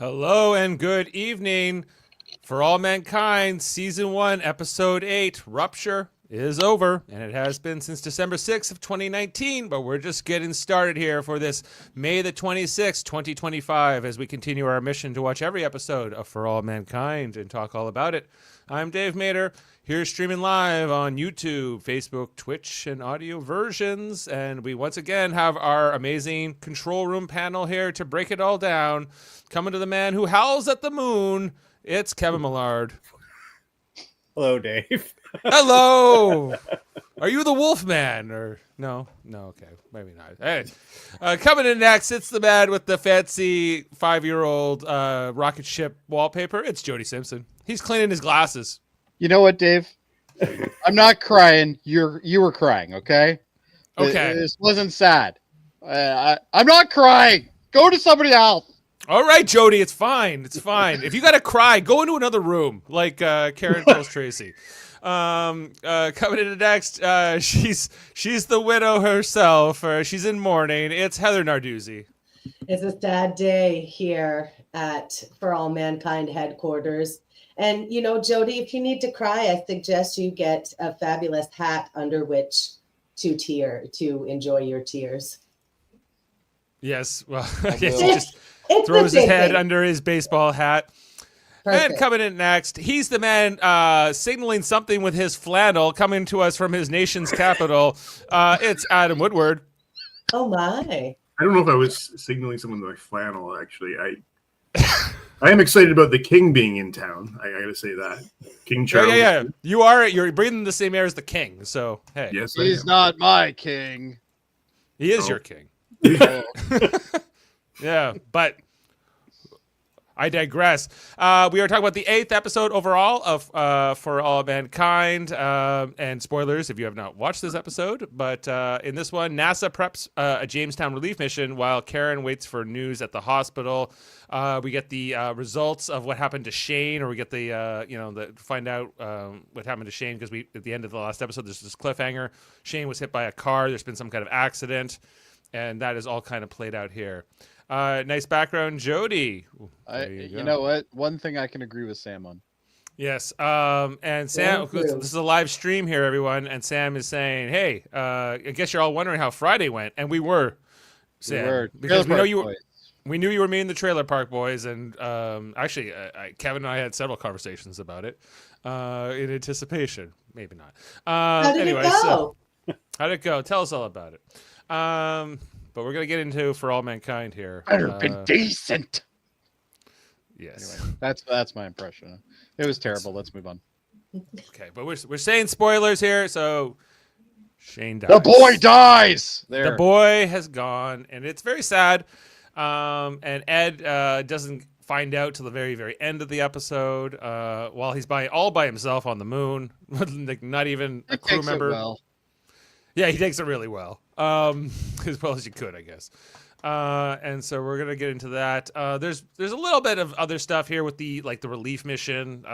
Hello and good evening. For All Mankind, Season 1, Episode 8, Rupture is over, and it has been since December 6th of 2019, but we're just getting started here for this May the 26th, 2025, as we continue our mission to watch every episode of For All Mankind and talk all about it. I'm Dave Mader, here streaming live on YouTube, Facebook, Twitch, and audio versions, and we once again have our amazing control room panel here to break it all down. Coming to the man who howls at the moon, it's Kevin Millard. Hello, Dave. Hello. Are you the wolf man? Or no, okay, maybe not. Hey, coming in next, it's the man with the fancy 5-year-old rocket ship wallpaper. It's Jody Simpson. He's cleaning his glasses. You know what, Dave? I'm not crying. You were crying, okay? Okay. This wasn't sad. I'm not crying. Go to somebody else. All right, Jody, it's fine. It's fine. If you gotta cry, go into another room, like Karen tells Tracy. Coming in next, she's the widow herself. She's in mourning. It's Heather Narduzzi. It's a sad day here at For All Mankind headquarters. And, you know, Jody, if you need to cry, I suggest you get a fabulous hat under which to enjoy your tears. Yes, well, yes, he just throws his head under his baseball hat. Perfect. And coming in next, he's the man signaling something with his flannel coming to us from his nation's capital. It's Adam Woodward. Oh, my. I don't know if I was signaling someone with my flannel, actually. I am excited about the king being in town. I gotta say that. King Charles. Yeah. You're breathing the same air as the king, so hey. Yes, he's not my king. He is your king. Yeah, but I digress. We are talking about the 8th episode overall of For All Mankind, and spoilers if you have not watched this episode. But in this one, NASA preps a Jamestown relief mission while Karen waits for news at the hospital. We get the results of what happened to Shane, or we get the find out what happened to Shane, because at the end of the last episode, there's this cliffhanger. Shane was hit by a car. There's been some kind of accident, and that is all kind of played out here. Nice background, Jody. You know what? One thing I can agree with Sam on. Yes. And Sam, this is a live stream here, everyone. And Sam is saying, hey, I guess you're all wondering how Friday went. And we were, Sam. Because we knew you were meeting the Trailer Park Boys. And actually, Kevin and I had several conversations about it in anticipation. Maybe not. How did it go? How did it go? Tell us all about it. But we're going to get into For All Mankind here. Better been decent. Yes. Anyway, that's my impression. It was terrible. Let's move on. Okay, but we're saying spoilers here, so Shane dies. The boy dies! There. The boy has gone, and it's very sad. And Ed doesn't find out till the very, very end of the episode, while he's all by himself on the moon, like not even a crew member. Well. Yeah, he takes it really well. As well as you could, I guess. And so we're gonna get into that. There's a little bit of other stuff here with the relief mission.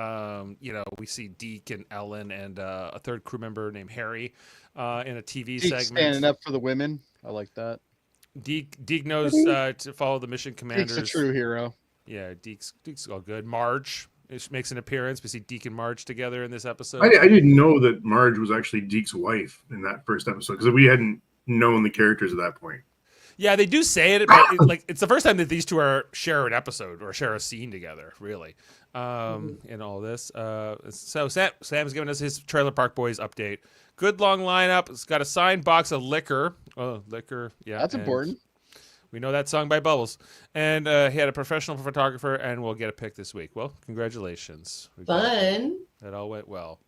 We see Deke and Ellen and a third crew member named Harry in a TV segment. Standing up for the women. I like that. Deke knows to follow the mission commanders. Deke's a true hero. Yeah, Deke's all good. Marge makes an appearance. We see Deke and Marge together in this episode. I didn't know that Marge was actually Deke's wife in that first episode, because we hadn't known the characters at that point. Yeah, they do say it, but it's the first time that these two share an episode or share a scene together, really, in all this. So Sam's giving us his Trailer Park Boys update. Good long lineup. It's got a signed box of liquor. Oh, liquor. Yeah, that's important. We know that song by Bubbles. And he had a professional photographer, and we'll get a pic this week. Well, congratulations. Fun. That all went well.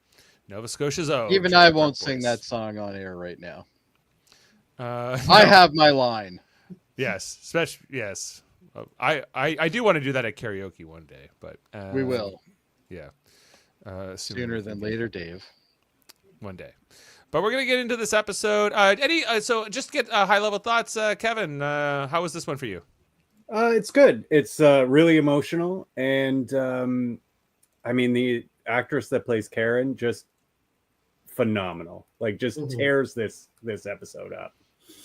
Nova Scotia's own. Even I won't sing that song on air right now. No. I have my line. Yes, yes. I do want to do that at karaoke one day, but we will. Yeah, sooner than later, Dave. One day. But we're gonna get into this episode. So just get high level thoughts, Kevin. How was this one for you? It's good. It's really emotional, and I mean the actress that plays Karen just phenomenal. Like just tears this episode up.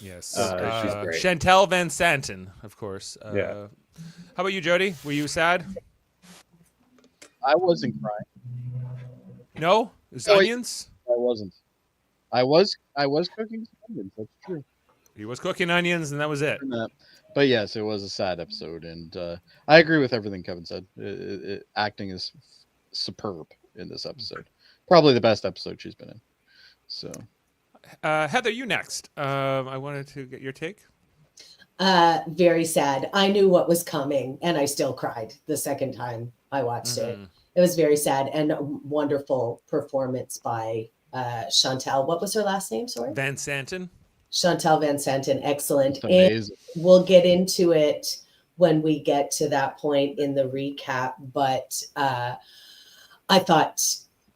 Yes. She's great. Chantel Van Santen, of course. Yeah. How about you, Jody? Were you sad? I wasn't crying. No? It was Oh, onions? I wasn't. I was cooking some onions. That's true. He was cooking onions, and that was it. But yes, it was a sad episode, and I agree with everything Kevin said. Acting is superb in this episode. Probably the best episode she's been in. So, Heather, you next. I wanted to get your take. Very sad. I knew what was coming, and I still cried the second time I watched it. It was very sad and a wonderful performance by Chantel. What was her last name? Sorry, Van Santen. Chantel Van Santen. Excellent. amazing. And we'll get into it when we get to that point in the recap. But I thought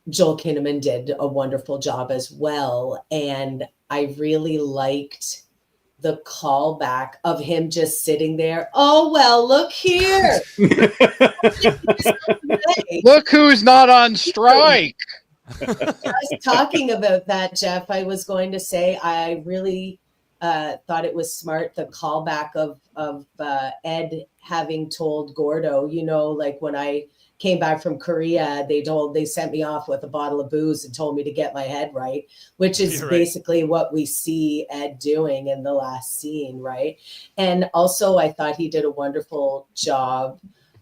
Joel Kinnaman did a wonderful job as well, and I really liked the callback of him just sitting there. Oh, well, look here. Look who's not on strike. I was talking about that, Jeff. I was going to say I really thought it was smart, the callback of Ed having told Gordo, like when I came back from Korea, they sent me off with a bottle of booze and told me to get my head right, which is basically what we see Ed doing in the last scene, right? And also I thought he did a wonderful job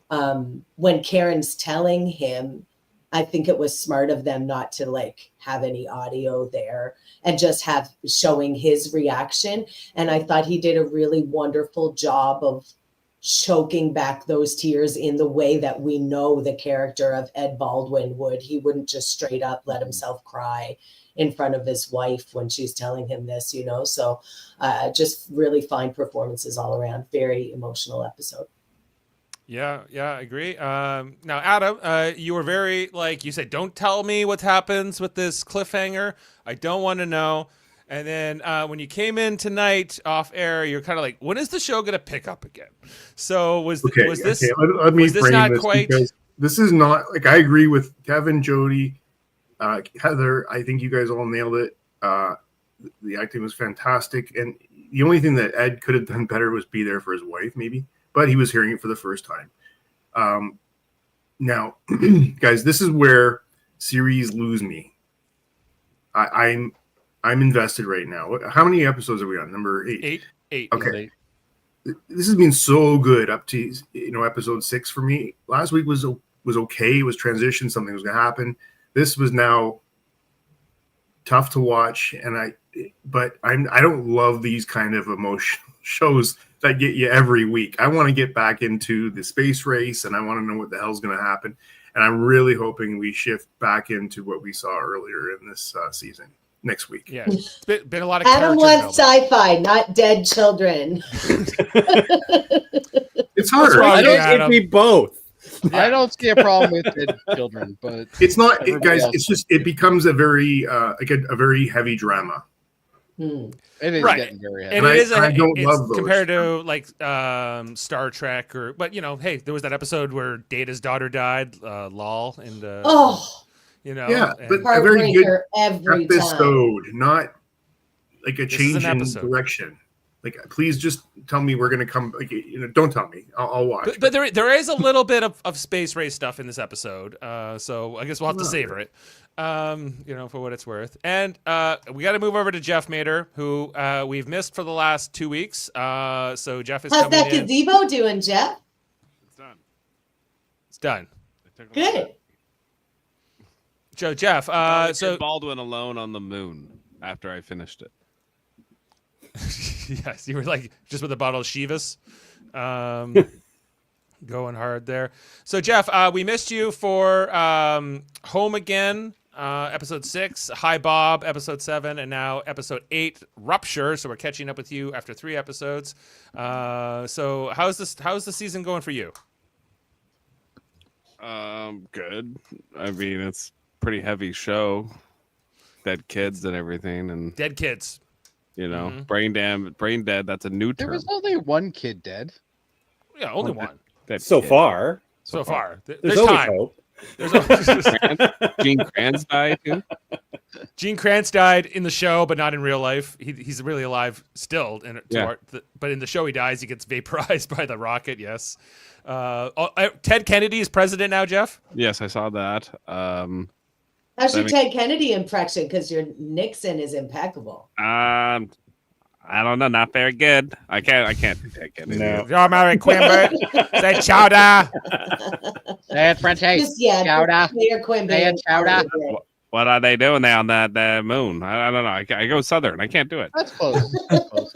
when Karen's telling him. I think it was smart of them not to have any audio there and just have showing his reaction. And I thought he did a really wonderful job of choking back those tears in the way that we know the character of Ed Baldwin would. He wouldn't just straight up let himself cry in front of his wife when she's telling him this, so just really fine performances all around. Very emotional episode. Yeah, I agree. Now, Adam, you were very, you said, don't tell me what happens with this cliffhanger. I don't want to know. And then when you came in tonight off air, you're kind of like, when is the show going to pick up again? So was this let me was this frame not this quite? because this is not I agree with Kevin, Jody, Heather. I think you guys all nailed it. The acting was fantastic, and the only thing that Ed could have done better was be there for his wife, maybe. But he was hearing it for the first time. Now, guys, this is where series lose me. I'm invested right now. How many episodes are we on? Number 8. 8. Okay. This has been so good up to episode 6 for me. Last week was okay. It was transition. Something was going to happen. This was now tough to watch, but I don't love these kind of emotional shows that get you every week. I want to get back into the space race, and I want to know what the hell's going to happen. And I'm really hoping we shift back into what we saw earlier in this season next week. Yeah, it's been a lot of Adam character wants sci-fi, not dead children. It's hard. I don't give me both. I don't see a problem with dead children, but it's not, guys. else. It's just it becomes a very a very heavy drama. it is Right. getting very heavy. And I don't love those. compared to Star Trek but hey, there was that episode where Data's daughter died, lol, and Yeah, and- but a very good Heartbreaker every time. episode, not like a This is an change in episode. direction. Please just tell me we're going to come. Don't tell me. I'll watch. But there is a little bit of space race stuff in this episode, so I guess we'll have to savor it, for what it's worth. And we got to move over to Jeff Mader, who we've missed for the last 2 weeks. So Jeff is How's coming that in. gazebo doing, Jeff? It's done. Good. Jeff. So Baldwin alone on the moon after I finished it. yes, you were just with a bottle of Chivas, going hard there. So Jeff, we missed you for Home Again, episode 6, Hi Bob, episode 7, and now episode 8, Rupture. So we're catching up with you after 3 episodes. So how's the season going for you? Good. I mean, it's a pretty heavy show. Dead kids and everything, and Dead kids. brain dead. That's a new There term. was only one kid dead. Yeah, only one Dead So kid. far, so far. there's There's always time. hope. There's always Gene Kranz died too. Gene Kranz died in the show, but not in real life. He's really alive still. But in the show, he dies. He gets vaporized by the rocket. Yes. Ted Kennedy is president now, Jeff. Yes, I saw that. How's your Ted Kennedy impression? Because your Nixon is impeccable. I don't know, not very good. I can't do Ted Kennedy. No. You're Mary Quimby. Say chowder. Say it, Frenchie. Chowder. Mayor Quimby. Say it, chowder. What are they doing there on that moon? I don't know. I go southern. I can't do it. That's close. That's close.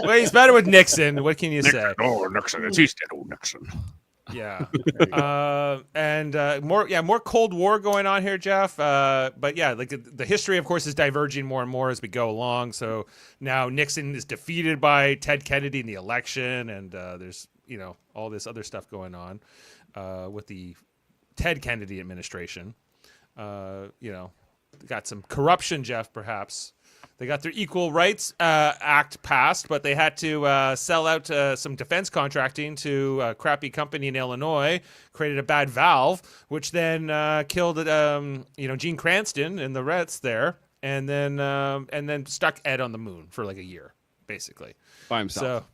Well, he's better with Nixon. What can you say? Oh, Nixon. It's Easton. Oh, Nixon. Yeah. More Cold War going on here, Jeff. But yeah, like the history, of course, is diverging more and more as we go along. So now Nixon is defeated by Ted Kennedy in the election, and there's all this other stuff going on with the Ted Kennedy administration. Got some corruption, Jeff, perhaps. They got their Equal Rights Act passed, but they had to sell out some defense contracting to a crappy company in Illinois, created a bad valve, which then killed Gene Cranston and the Reds there, and then stuck Ed on the moon for like a year, basically. By himself.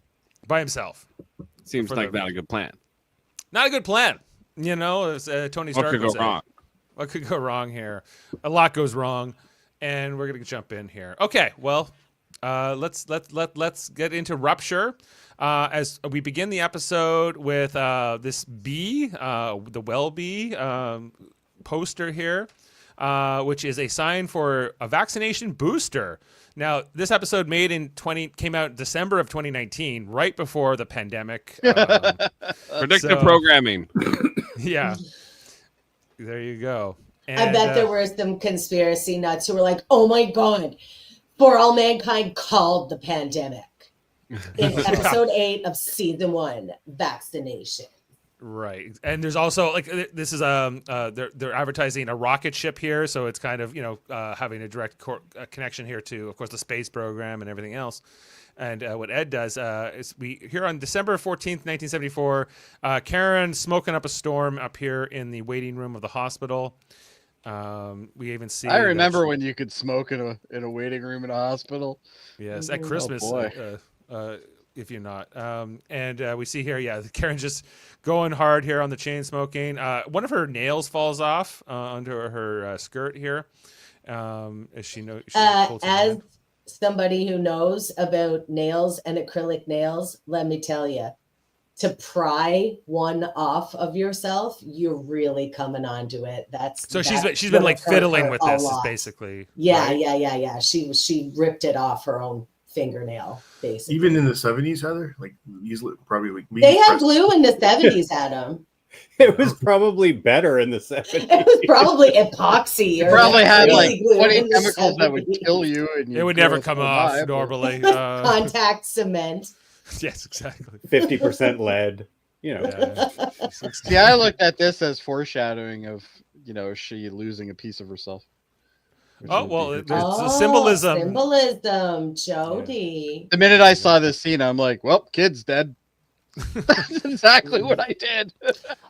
By himself. Seems like not a good plan. Not a good plan. As Tony Stark What could go wrong? What could go wrong here? A lot goes wrong. And we're gonna jump in here. Okay, well, let's get into Rupture as we begin the episode with this bee, the well bee poster here, which is a sign for a vaccination booster. Now, this episode came out in December of 2019, right before the pandemic. Predictive programming. Yeah, there you go. And, I bet there were some conspiracy nuts who were like, oh my God, For All Mankind called the pandemic in episode 8 of season 1, vaccination. Right. And there's also this is they're advertising a rocket ship here. So it's kind of, having a direct connection here to, of course, the space program and everything else. And what Ed does is we here on December 14th, 1974, Karen smoking up a storm up here in the waiting room of the hospital. We even see. I remember when you could smoke in a waiting room in a hospital. Yes, at Christmas, if you're not. And we see here, Karen just going hard here on the chain smoking. One of her nails falls off under her skirt here. As she knows, as somebody who knows about nails and acrylic nails, let me tell you, to pry one off of yourself, you're really coming onto it. She's been like fiddling with this, is basically. Yeah, right? yeah. She ripped it off her own fingernail, basically. Even in the 70s, Heather, like easily, probably like they had glue in the 70s, Adam. It was probably better in the 70s. It was probably epoxy. You probably had like 20 chemicals that would kill you, and it would never come off normally. Contact cement. Yes, exactly. 50% lead. See, I looked at this as foreshadowing of she losing a piece of herself. Oh well, it's a symbolism. Symbolism, Jody. The minute I saw this scene, I'm like, well, kid's dead. That's exactly what I did.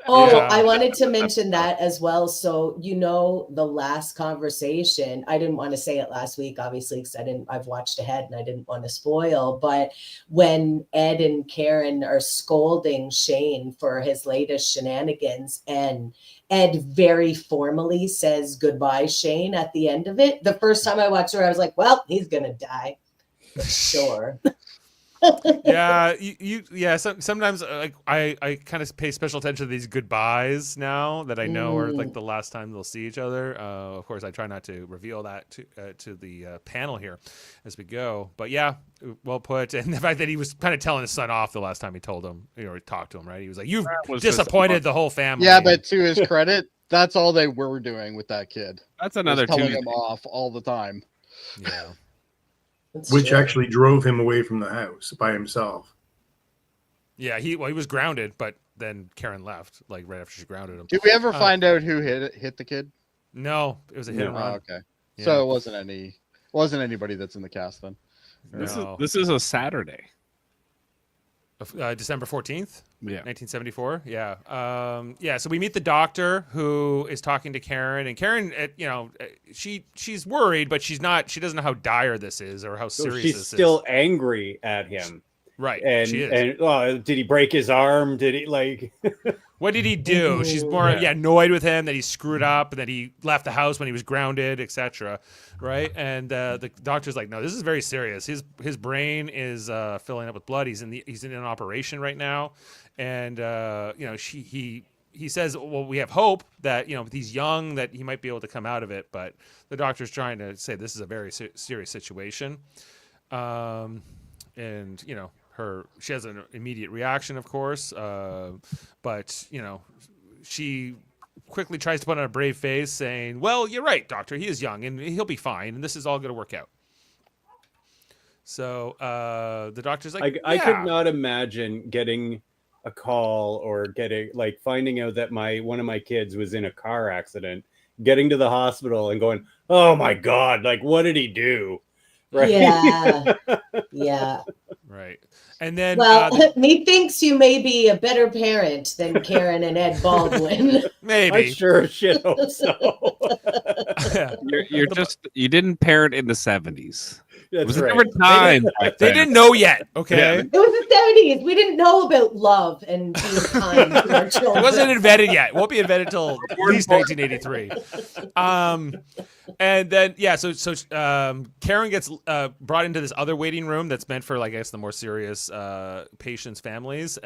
I wanted to mention that as well. So, the last conversation, I didn't want to say it last week, obviously, because I've watched ahead and I didn't want to spoil, but when Ed and Karen are scolding Shane for his latest shenanigans, and Ed very formally says goodbye, Shane, at the end of it. The first time I watched her, I was like, well, he's going to die. Sure. Sometimes I kind of pay special attention to these goodbyes now that I know are like the last time they'll see each other. Of course, I try not to reveal that to the panel here as we go. But yeah, well put. And the fact that he was kind of telling his son off the last time he told him, or talked to him, right? He was like, "You've disappointed the whole family." Yeah, but to his credit, that's all they were doing with that kid. That's another telling him off all the time. Yeah. Which actually drove him away from the house by himself. Yeah, he was grounded, but then Karen left, like right after she grounded him. Did we ever find out who hit the kid? No, it was a hit and run. Oh, okay, yeah. So it wasn't anybody that's in the cast then. This is a Saturday. December 14th. Yeah. 1974. Yeah. So we meet the doctor who is talking to Karen, and Karen, she's worried, but she doesn't know how dire this is or how So serious she's this still is. angry at him. Right. And she is. and did he break his arm? Did he like? What did he do? She's more annoyed with him that he screwed up and that he left the house when he was grounded, etc. Right? And the doctor's like, no, this is very serious. His brain is filling up with blood. He's in an operation right now, and he says, well, we have hope that he's young, that he might be able to come out of it, but the doctor's trying to say this is a very serious situation, and she has an immediate reaction, of course, but she quickly tries to put on a brave face, saying, well, you're right, doctor, he is young and he'll be fine and this is all going to work out. So the doctor's like, I could not imagine getting a call or finding out that one of my kids was in a car accident, getting to the hospital and going, oh my God, like, what did he do? Right. Yeah. Right. And then methinks you may be a better parent than Karen and Ed Baldwin. Maybe. I sure as shit hope so. You didn't parent in the 70s. That's It was a right. different time. They didn't know yet, okay? It was the 70s. We didn't know about love and being kind to our children. It wasn't invented yet. It won't be invented until at least 1983. And then so Karen gets brought into this other waiting room that's meant for, I guess, the more serious patients' families,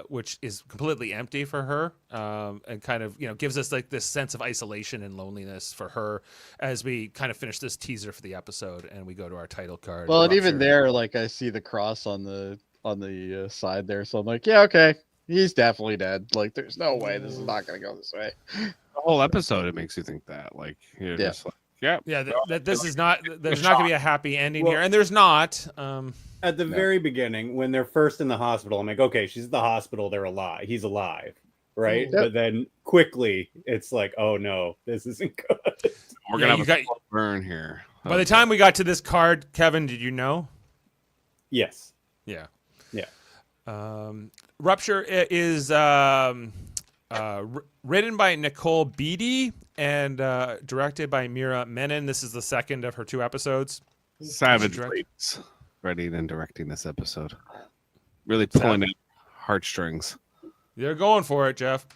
which is completely empty for her, and kind of gives us like this sense of isolation and loneliness for her as we kind of finish this teaser for the episode and we go to our title card. Well, and Rupture. even there, like, I see the cross on the side there, so I'm like, yeah, okay, he's definitely dead. Like, there's no way this is not gonna go this way. The whole episode, it makes you think that. Like, you're just like, that this is not. There's not going to be a happy ending here, and there's not. At the very beginning, when they're first in the hospital, I'm like, okay, she's at the hospital. They're alive. He's alive, right? Yep. But then quickly, it's like, oh no, this isn't good. we're gonna have a slow burn here. By the time we got to this card, Kevin, did you know? Yes. Yeah. Yeah. Rupture is written by Nicole Beatty and directed by Mira Menon. This is the second of her 2 episodes. Savage ladies writing and directing this episode. Really pulling at heartstrings. They're going for it, Jeff.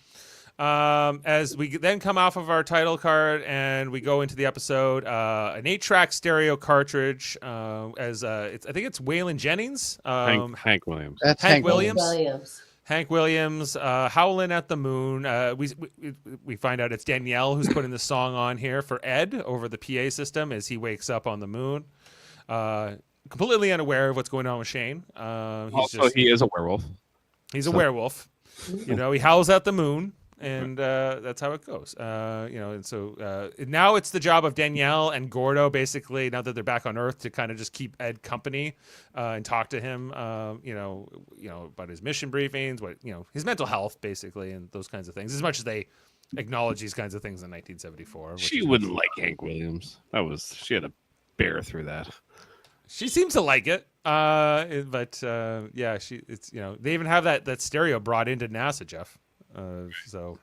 As we then come off of our title card and we go into the episode, an 8-track stereo cartridge. I think it's Waylon Jennings. Hank Williams. That's Hank Williams. Hank Williams, Howlin' at the Moon. We find out it's Danielle who's putting the song on here for Ed over the PA system as he wakes up on the moon. Completely unaware of what's going on with Shane. He is a werewolf. He's a werewolf. He howls at the moon, and that's how it goes. And so now it's the job of Danielle and Gordo, basically, now that they're back on Earth, to kind of just keep Ed company and talk to him, about his mission briefings, his mental health, basically, and those kinds of things. As much as they acknowledge these kinds of things in 1974. She wouldn't like Hank Williams. She had to bear through that. She seems to like it, but they even have that stereo brought into NASA, Jeff. So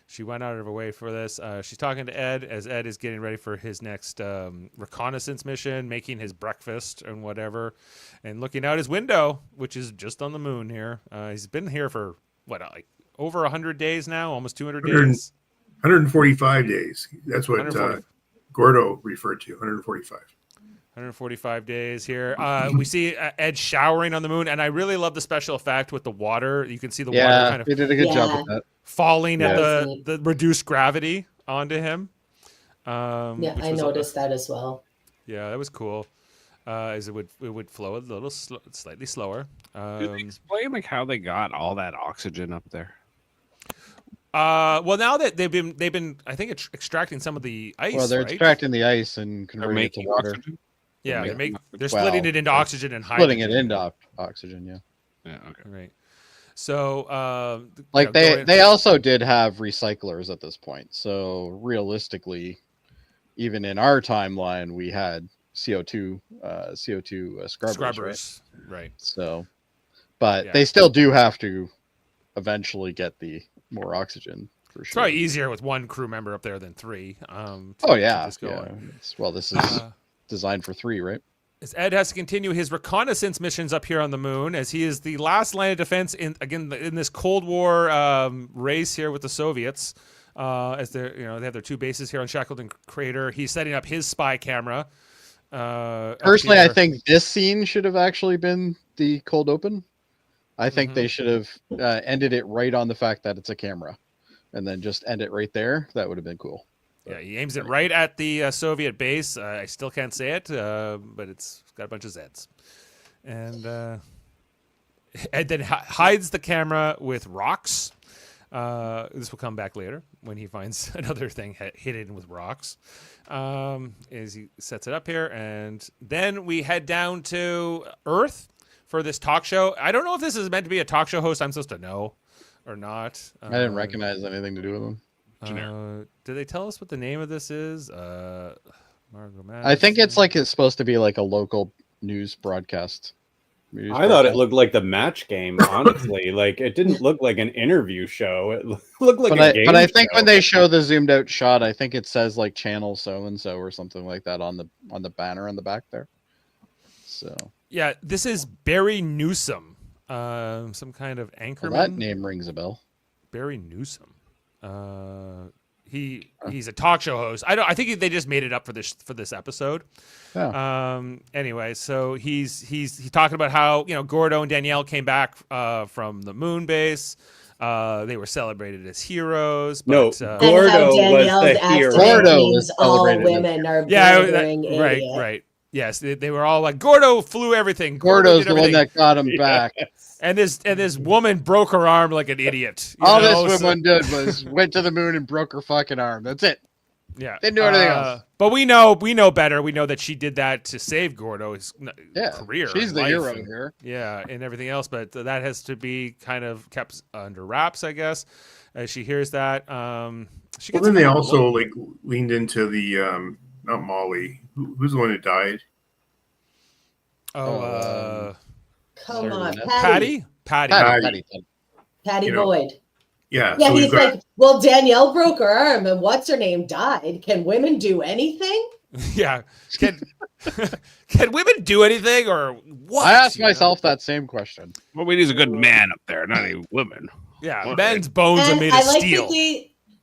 she went out of her way for this. She's talking to Ed as Ed is getting ready for his next reconnaissance mission, making his breakfast and whatever, and looking out his window, which is just on the moon here. He's been here for over 100 days now, almost 200 days. 145 days. That's what 140. Gordo referred to. 145. 145 days here. We see Ed showering on the moon, and I really love the special effect with the water. You can see the water kind of they did a good job with that. falling at the reduced gravity onto him. I noticed that as well. Yeah, that was cool. As it would flow a little slightly slower. Did they explain how they got all that oxygen up there? Well, now that they've been I think extracting some of the ice. Well, they're right? extracting the ice and converting it to water. Oxygen? Yeah, they're splitting it into oxygen and hydrogen. Splitting it into oxygen, yeah. Yeah, okay. Right. So, they also did have recyclers at this point. So realistically, even in our timeline, we had CO2 scrubbers. Right. So, but they still do have to eventually get the more oxygen for It's sure. probably easier with one crew member up there than three. Oh yeah, just go yeah. on. Well, this is designed for 3, right? As Ed has to continue his reconnaissance missions up here on the moon, as he is the last line of defense in this Cold War race here with the Soviets. As they have their 2 bases here on Shackleton Crater. He's setting up his spy camera. Personally, I think this scene should have actually been the cold open. I think they should have ended it right on the fact that it's a camera, and then just end it right there. That would have been cool. Yeah, he aims it right at the Soviet base. I still can't say it, but it's got a bunch of Zs. And then hides the camera with rocks. This will come back later when he finds another thing hidden with rocks. As he sets it up here. And then we head down to Earth for this talk show. I don't know if this is meant to be a talk show host. I'm supposed to know or not. I didn't recognize anything to do with him. Did they tell us what the name of this is? Margot I think it's Madison? like it's supposed to be like a local news broadcast. I thought it looked like the match game, honestly. Like, it didn't look like an interview show. It looked like a game But I think show. when they show the zoomed out shot, I think it says like channel so and so or something like that on the banner on the back there. So Yeah, this is Barry Newsom, some kind of anchorman. that name rings a bell. Barry Newsom. He's a talk show host. I think they just made it up for this episode. Yeah. Anyway, so he's talking about how Gordo and Danielle came back from the moon base. They were celebrated as heroes. But, No, And Gordo how was Danielle's the accent hero. Gordo means was all celebrated as- women are yeah, blithering right, idiots. right. Yes, they were all like Gordo flew everything. Gordo's did the one everything. that got him back. And this woman broke her arm like an idiot. All know, this so- woman did was went to the moon and broke her fucking arm. That's it. Yeah, Didn't do anything else. But we know better. We know that she did that to save Gordo's career. She's and the life hero and- here. Yeah, and everything else. But that has to be kind of kept under wraps, I guess. As she hears that, she Well, gets. then they kind of also low- like leaned into the not Molly. Who's the one who died? Come on, Sorry, Patty. Patty. Patty. Patty You know, Boyd. Yeah. Yeah, so we've he's got like, well, Danielle broke her arm and what's her name died. Can women do anything? Yeah. Can women do anything or what? I asked you know? myself that same question. Well, we need a good man up there, not any woman. Yeah, What? men's bones are And made I of like steel.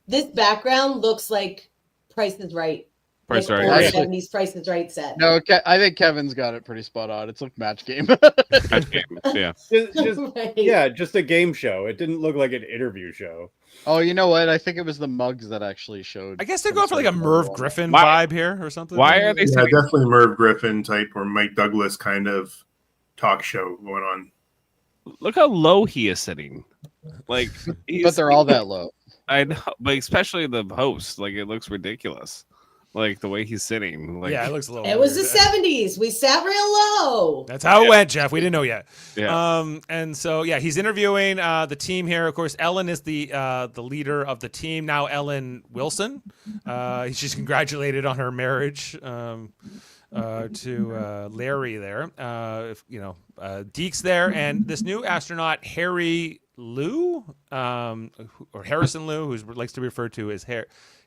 this background looks like Price is Right. Price is like Right. old Actually- 70s Price is Right set. No, I think Kevin's got it pretty spot on. It's like match game. Match game, yeah. Just Right. yeah, just a game show. It didn't look like an interview show. Oh, you know what? I think it was the mugs that actually showed. I guess they're some going for like a sort of Merv one. Griffin Why- vibe here or something. Why are they yeah, saying definitely Merv Griffin type or Mike Douglas kind of talk show going on. Look how low he is sitting. Like, But they're all that low. I know, but especially the host. Like, it looks ridiculous. Like the way he's sitting. Like, Yeah, it looks a little. It was the weird. 70s. We sat real low. That's how it went, Jeff. We didn't know yet. Yeah. And so yeah, he's interviewing the team here. Of course, Ellen is the leader of the team now. Ellen Wilson. She's congratulated on her marriage to Larry there. Deke's there, and this new astronaut Harry Lou, or Harrison Lou, who likes to be referred to as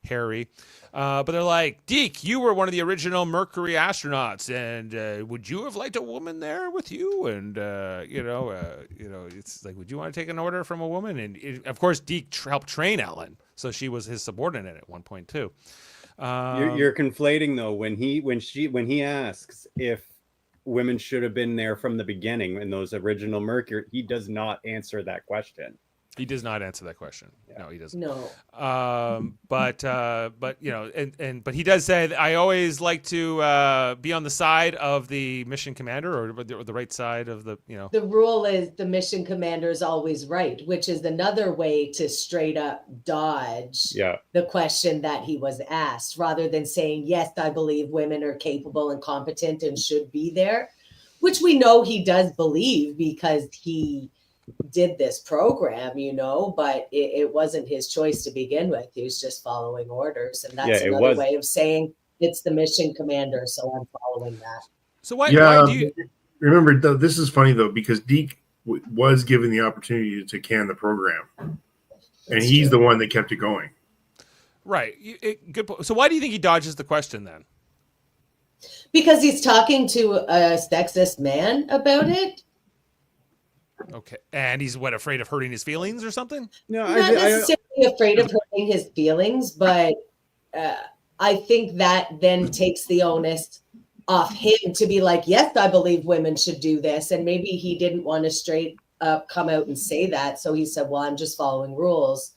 Harry. But they're like, Deke, you were one of the original Mercury astronauts, and would you have liked a woman there with you? And it's like, would you want to take an order from a woman? And of course, Deke helped train Ellen, so she was his subordinate at one point too. You're conflating though when he asks if women should have been there from the beginning in those original Mercury, he does not answer that question. He does not answer that question. No, he doesn't. No. But he does say that I always like to be on the side of the mission commander or the right side of the. The rule is the mission commander is always right, which is another way to straight up dodge Yeah. the question that he was asked, rather than saying, yes, I believe women are capable and competent and should be there, which we know he does believe because he did this program, but it wasn't his choice to begin with. He was just following orders. And that's Yeah, it another was. way of saying it's the mission commander. So I'm following that. So why Yeah. do you? Remember, though, this is funny though because Deke was given the opportunity to can the program, and That's he's true. the one that kept it going. Right. Good. So why do you think he dodges the question then? Because he's talking to a sexist man about it. Okay. And he's afraid of hurting his feelings or something? No, Not necessarily afraid of hurting his feelings, but I think that then takes the onus off him to be like, yes, I believe women should do this. And maybe he didn't want to straight up come out and say that. So he said, well, I'm just following rules.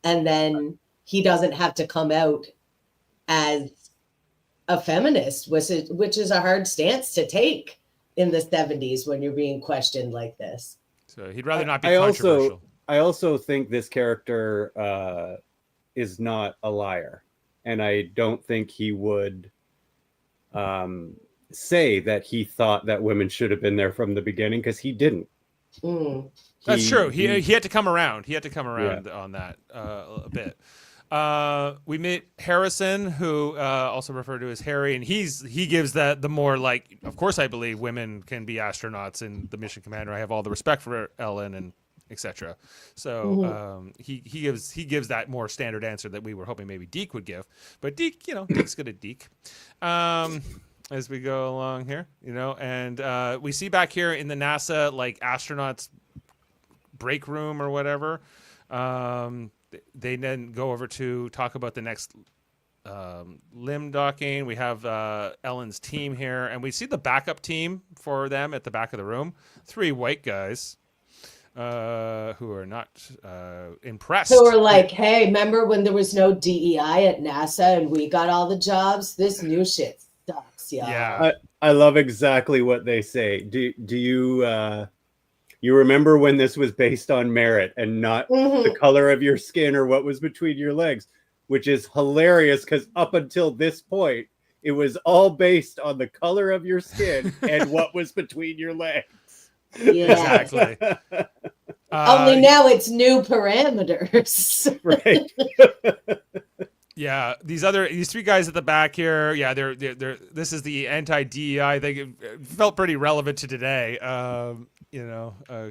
And then he doesn't have to come out as a feminist, which is a hard stance to take in the 70s when you're being questioned like this. So he'd rather not be I controversial. also think this character is not a liar, and I don't think he would say that he thought that women should have been there from the beginning, because he didn't. That's true. He had to come around. He had to come around on that a bit. We meet Harrison, who also referred to as Harry, and he gives the more like, of course I believe women can be astronauts in the mission commander. I have all the respect for Ellen and etc. So he gives that more standard answer that we were hoping maybe Deke would give, but Deke, Deke's good at Deke. As we go along here, and we see back here in the NASA like astronauts break room or whatever. They then go over to talk about the next limb docking. We have Ellen's team here, and we see the backup team for them at the back of the room. 3 white guys who are not impressed. Who are like, hey, remember when there was no DEI at NASA and we got all the jobs? This new shit sucks, y'all. Yeah. I love exactly what they say. Do you you remember when this was based on merit and not the color of your skin or what was between your legs, which is hilarious because up until this point, it was all based on the color of your skin and what was between your legs. Yeah. Exactly. Only now it's new parameters. Right. Yeah, these 3 guys at the back here. Yeah, they're this is the anti-DEI. I think it felt pretty relevant to today.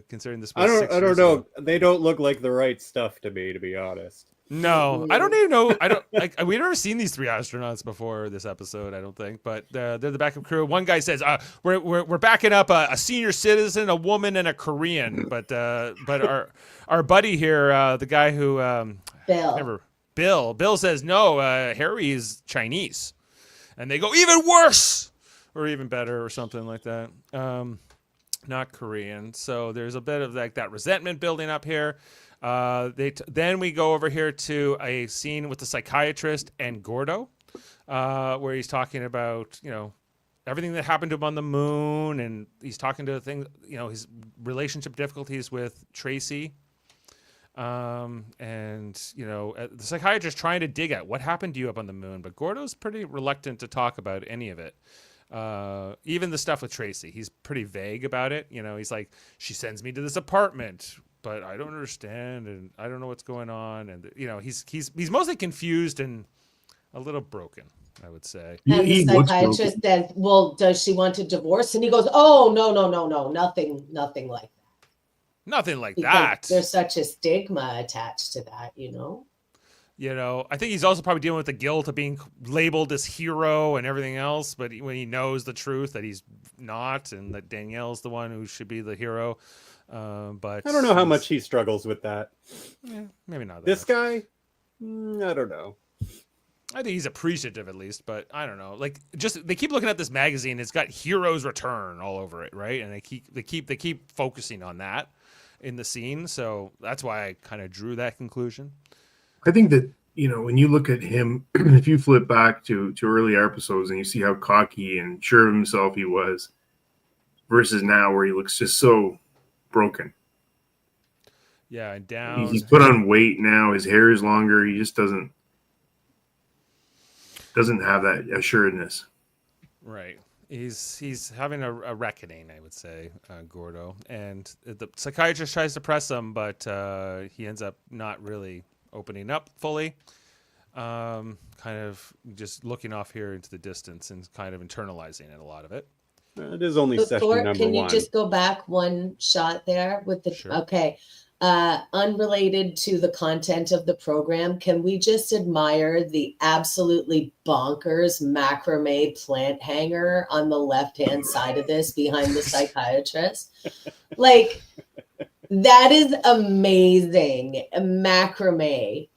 Considering this was I don't know. They don't look like the right stuff to me, to be honest. No, I don't even know. I don't like. We've never seen these 3 astronauts before this episode, I don't think. But they're the backup crew. One guy says, "We're backing up a senior citizen, a woman, and a Korean." But our buddy here, the guy who Bill says no. Harry is Chinese, and they go even worse or even better or something like that. Not Korean. So there's a bit of like that resentment building up here. Then we go over here to a scene with the psychiatrist and Gordo, where he's talking about, everything that happened to him on the moon. And he's talking to things, his relationship difficulties with Tracy. The psychiatrist trying to dig at what happened to you up on the moon, but Gordo's pretty reluctant to talk about any of it. Even the stuff with Tracy, he's pretty vague about it. He's like, she sends me to this apartment, but I don't understand, and I don't know what's going on. And he's mostly confused and a little broken, I would say. And the psychiatrist says, well, does she want a divorce? And he goes, oh, no, nothing like that. Nothing like Because that. There's such a stigma attached to that, I think he's also probably dealing with the guilt of being labeled as hero and everything else. But when he knows the truth that he's not, and that Danielle's the one who should be the hero. But I don't know how much he struggles with that. Maybe not. This guy, I don't know. I think he's appreciative at least, but I don't know. Like, just they keep looking at this magazine. It's got Heroes Return all over it, right? And they keep focusing on that in the scene. So that's why I kind of drew that conclusion. I think that, when you look at him, if you flip back to earlier episodes and you see how cocky and sure of himself he was versus now where he looks just so broken. Yeah, and down. He's put on weight now. His hair is longer. He just doesn't have that assuredness. Right. He's having a reckoning, I would say, Gordo. And the psychiatrist tries to press him, but he ends up not really opening up fully. Kind of just looking off here into the distance and kind of internalizing it, a lot of it. It is only session Before, number can you one. just go back one shot there with the Sure. okay. Unrelated to the content of the program, can we just admire the absolutely bonkers macrame plant hanger on the left-hand side of this behind the psychiatrist? Like, that is amazing. Macrame.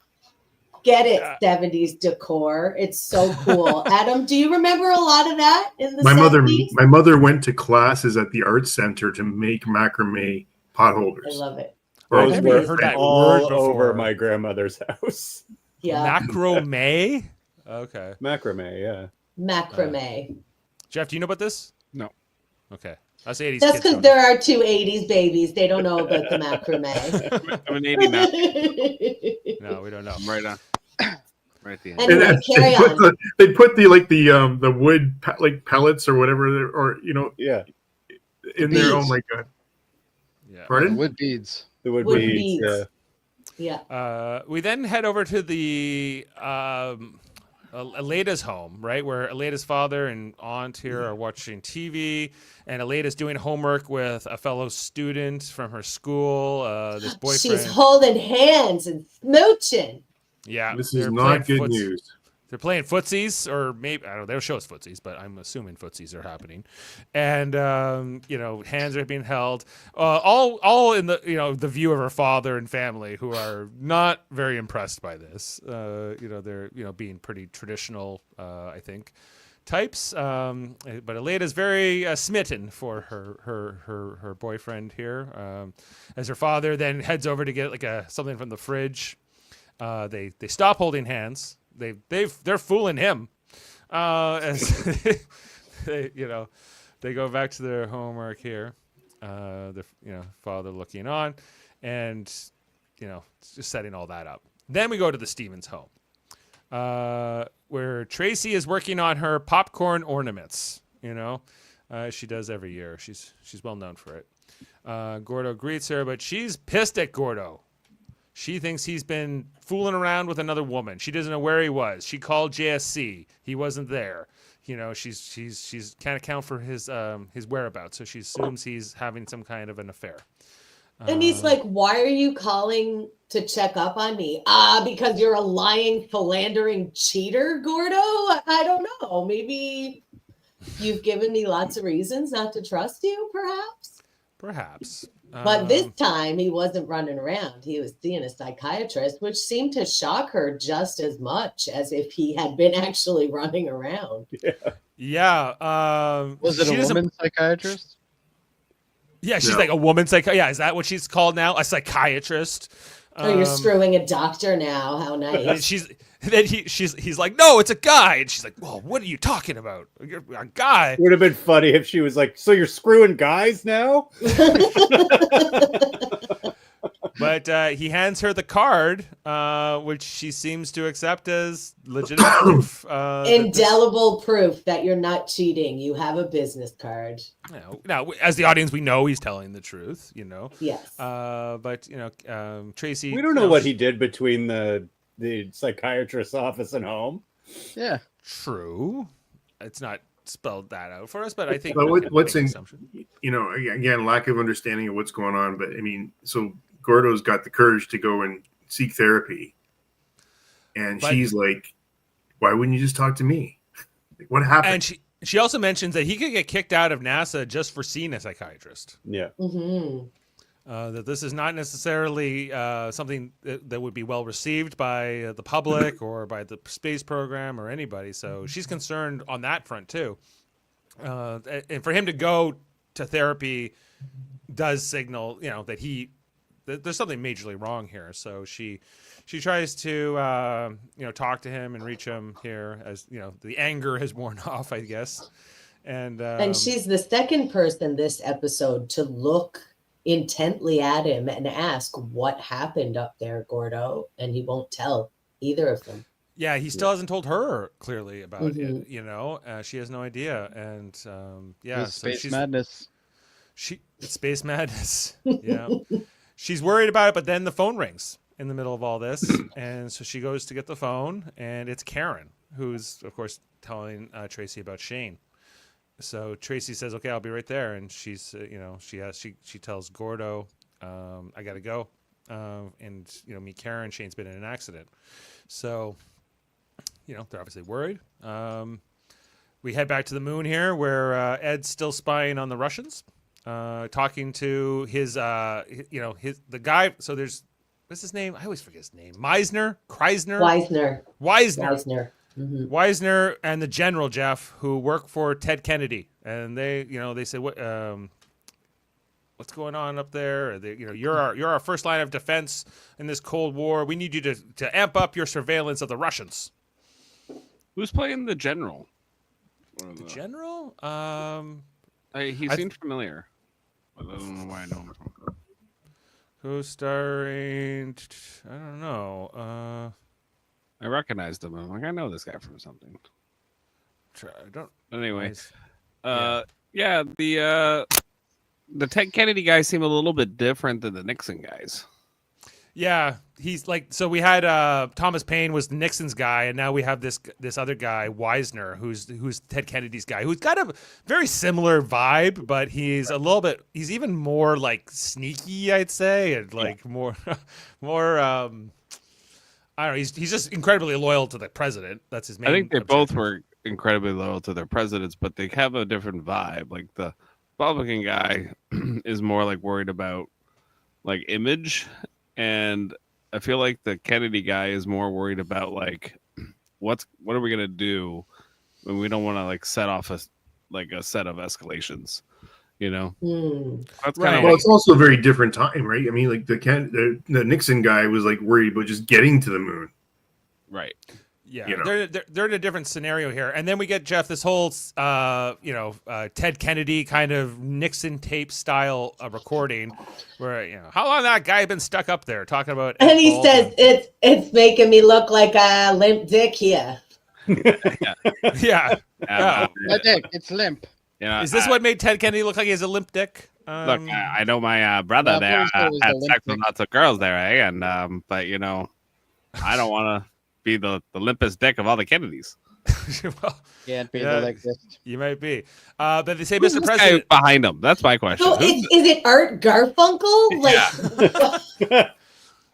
Get it, 70s decor. It's so cool. Adam, do you remember a lot of that in the 70s? My mother went to classes at the art center to make macrame pot holders. I love it. Those I've were never heard that all word over before. my grandmother's house. Yeah. Macrame? Okay. Macrame, yeah. Macrame. Jeff, do you know about this? No. Okay. Us 80s That's kids because don't there are two 80s babies. They don't know about the macrame. I'm an 80 now. know. No, we don't know. I'm right on. Right at the end. Anyway, carry on. They put the wood pellets or whatever, or Yeah. in there. Oh beads. my god! Yeah. Pardon? Wood beads. It would Wood be beads. yeah. Yeah. We then head over to the Aleda's home, right, where Aleda's father and aunt here are watching TV, and Aleda's doing homework with a fellow student from her school. This boyfriend. She's holding hands and smooching. Yeah, This they're is playing not good news. They're playing footsies, or maybe I don't know. They'll show us footsies, but I'm assuming footsies are happening, and hands are being held, all in the the view of her father and family, who are not very impressed by this. They're being pretty traditional, I think, types. But Aleda's very smitten for her boyfriend here, as her father then heads over to get something from the fridge. They stop holding hands. They're fooling him, as they go back to their homework here. The father looking on, and just setting all that up. Then we go to the Stevens home, where Tracy is working on her popcorn ornaments. She does every year. She's well known for it. Gordo greets her, but she's pissed at Gordo. She thinks he's been fooling around with another woman. She doesn't know where he was. She called JSC. He wasn't there. She's can't account for his whereabouts, so she assumes he's having some kind of an affair. And he's like, "Why are you calling to check up on me? Because you're a lying, philandering cheater, Gordo? I don't know. Maybe you've given me lots of reasons not to trust you, perhaps." Perhaps. But this time he wasn't running around. He was seeing a psychiatrist, which seemed to shock her just as much as if he had been actually running around. Yeah. Was it a woman psychiatrist? Yeah, she's No. like a woman Yeah, is that what she's called now? A psychiatrist. Oh, you're screwing a doctor now. How And nice. he's like, no, it's a guy. And she's like, well, what are you talking about? You're a guy. Would have been funny if she was like, "So you're screwing guys now?" But he hands her the card, which she seems to accept as legitimate proof. Indelible proof that you're not cheating. You have a business card. Now, as the audience, we know he's telling the truth, Yes. But, Tracy. We don't know what he did between the psychiatrist's office and home. Yeah. True. It's not spelled that out for us, but I think But we can what's make an in assumption. again, lack of understanding of what's going on. But I mean, so Gordo's got the courage to go and seek therapy, and But- she's like, "Why wouldn't you just talk to me? Like, what happened?" And she also mentions that he could get kicked out of NASA just for seeing a psychiatrist. Yeah. Mm-hmm. That this is not necessarily something that would be well received by the public or by the space program or anybody. So she's concerned on that front too. And for him to go to therapy does signal, that there's something majorly wrong here. So she tries to, talk to him and reach him here as, the anger has worn off, I guess. And she's the second person this episode to look intently at him and ask what happened up there, Gordo, and he won't tell either of them. yeah, he still hasn't told her clearly about Mhm. it. She has no idea. And It's so space she's madness. it's space madness. Yeah. She's worried about it, but then the phone rings in the middle of all this. And so she goes to get the phone, and it's Karen, who's, of course, telling Tracy about Shane. So Tracy says, "Okay, I'll be right there," and she's, she tells Gordo, "I gotta go," and meet Karen. Shane's been in an accident, so they're obviously worried. We head back to the moon here, where Ed's still spying on the Russians, talking to his, the guy. So there's, what's his name? I always forget his name. Wisner. Mm-hmm. Wisner and the general Jeff, who work for Ted Kennedy, and they say, what's going on up there? You're our first line of defense in this Cold War. We need you to amp up your surveillance of the Russians. Who's playing the general? The general? He seemed familiar. I don't know why I know him from. Who's starring? I don't know. I recognized him. I'm like, I know this guy from something. I don't. Anyway, Yeah. The Ted Kennedy guys seem a little bit different than the Nixon guys. Yeah, he's like, so we had Thomas Paine was Nixon's guy, and now we have this other guy, Wisner, who's Ted Kennedy's guy, who's got a very similar vibe, but he's he's even more like sneaky, I'd say, and like more I don't know. He's just incredibly loyal to the president. That's his main. I think they objective. both were incredibly loyal to their presidents, but they have a different vibe. Like the Republican guy is more like worried about like image, and I feel like the Kennedy guy is more worried about like what are we gonna do when we don't want to like set off a set of escalations. That's kind of Well, it's also a very different time, right? I mean, like the Nixon guy was like worried about just getting to the moon. right. Yeah, they're in a different scenario here, and then we get Jeff this whole Ted Kennedy kind of Nixon tape style recording, where how long that guy been stuck up there talking about, and he says it's making me look like a limp dick here. yeah. My dick, it's limp. Is this what made Ted Kennedy look like he has a limp dick? Look, I know my brother Well, there first it was had the sex with limp lots of girls there, and but I don't want to be the limpest dick of all the Kennedys. Well, Can't be yeah, the lickedest. you might be, but they say, Who's Mr. this President, guy behind him? That's my question. So is it Art Garfunkel? Like,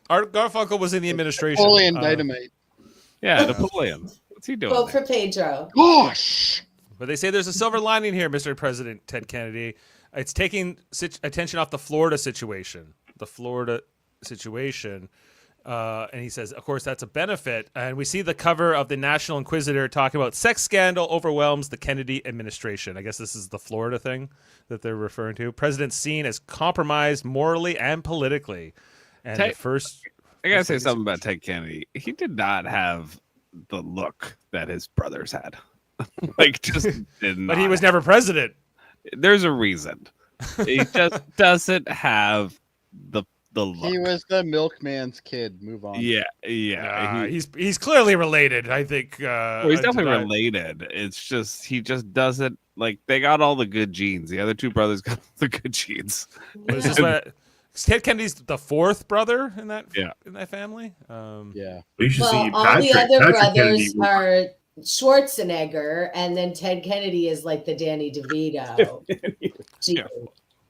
Art Garfunkel was in the administration. Napoleon Dynamite. Yeah, Napoleon. What's he doing? vote there? for Pedro. Gosh. But they say there's a silver lining here, Mr. President Ted Kennedy. It's taking attention off the Florida situation. And he says, of course, that's a benefit. And we see the cover of the National Inquisitor talking about sex scandal overwhelms the Kennedy administration. I guess this is the Florida thing that they're referring to. President seen as compromised morally and politically. And I gotta say something about Ted Kennedy. He did not have the look that his brothers had. Just did not. But he was never president. There's a reason. He just doesn't have the look. He was the milkman's kid. Move on. Yeah. He's clearly related, I think. Well, he's definitely related. It's just he just doesn't like. They got all the good genes. The other two brothers got the good genes. Ted Kennedy's the fourth brother in that family. Yeah. You should see All the other Patrick brothers Kennedy. are Schwarzenegger, and then Ted Kennedy is like the Danny DeVito. Gee,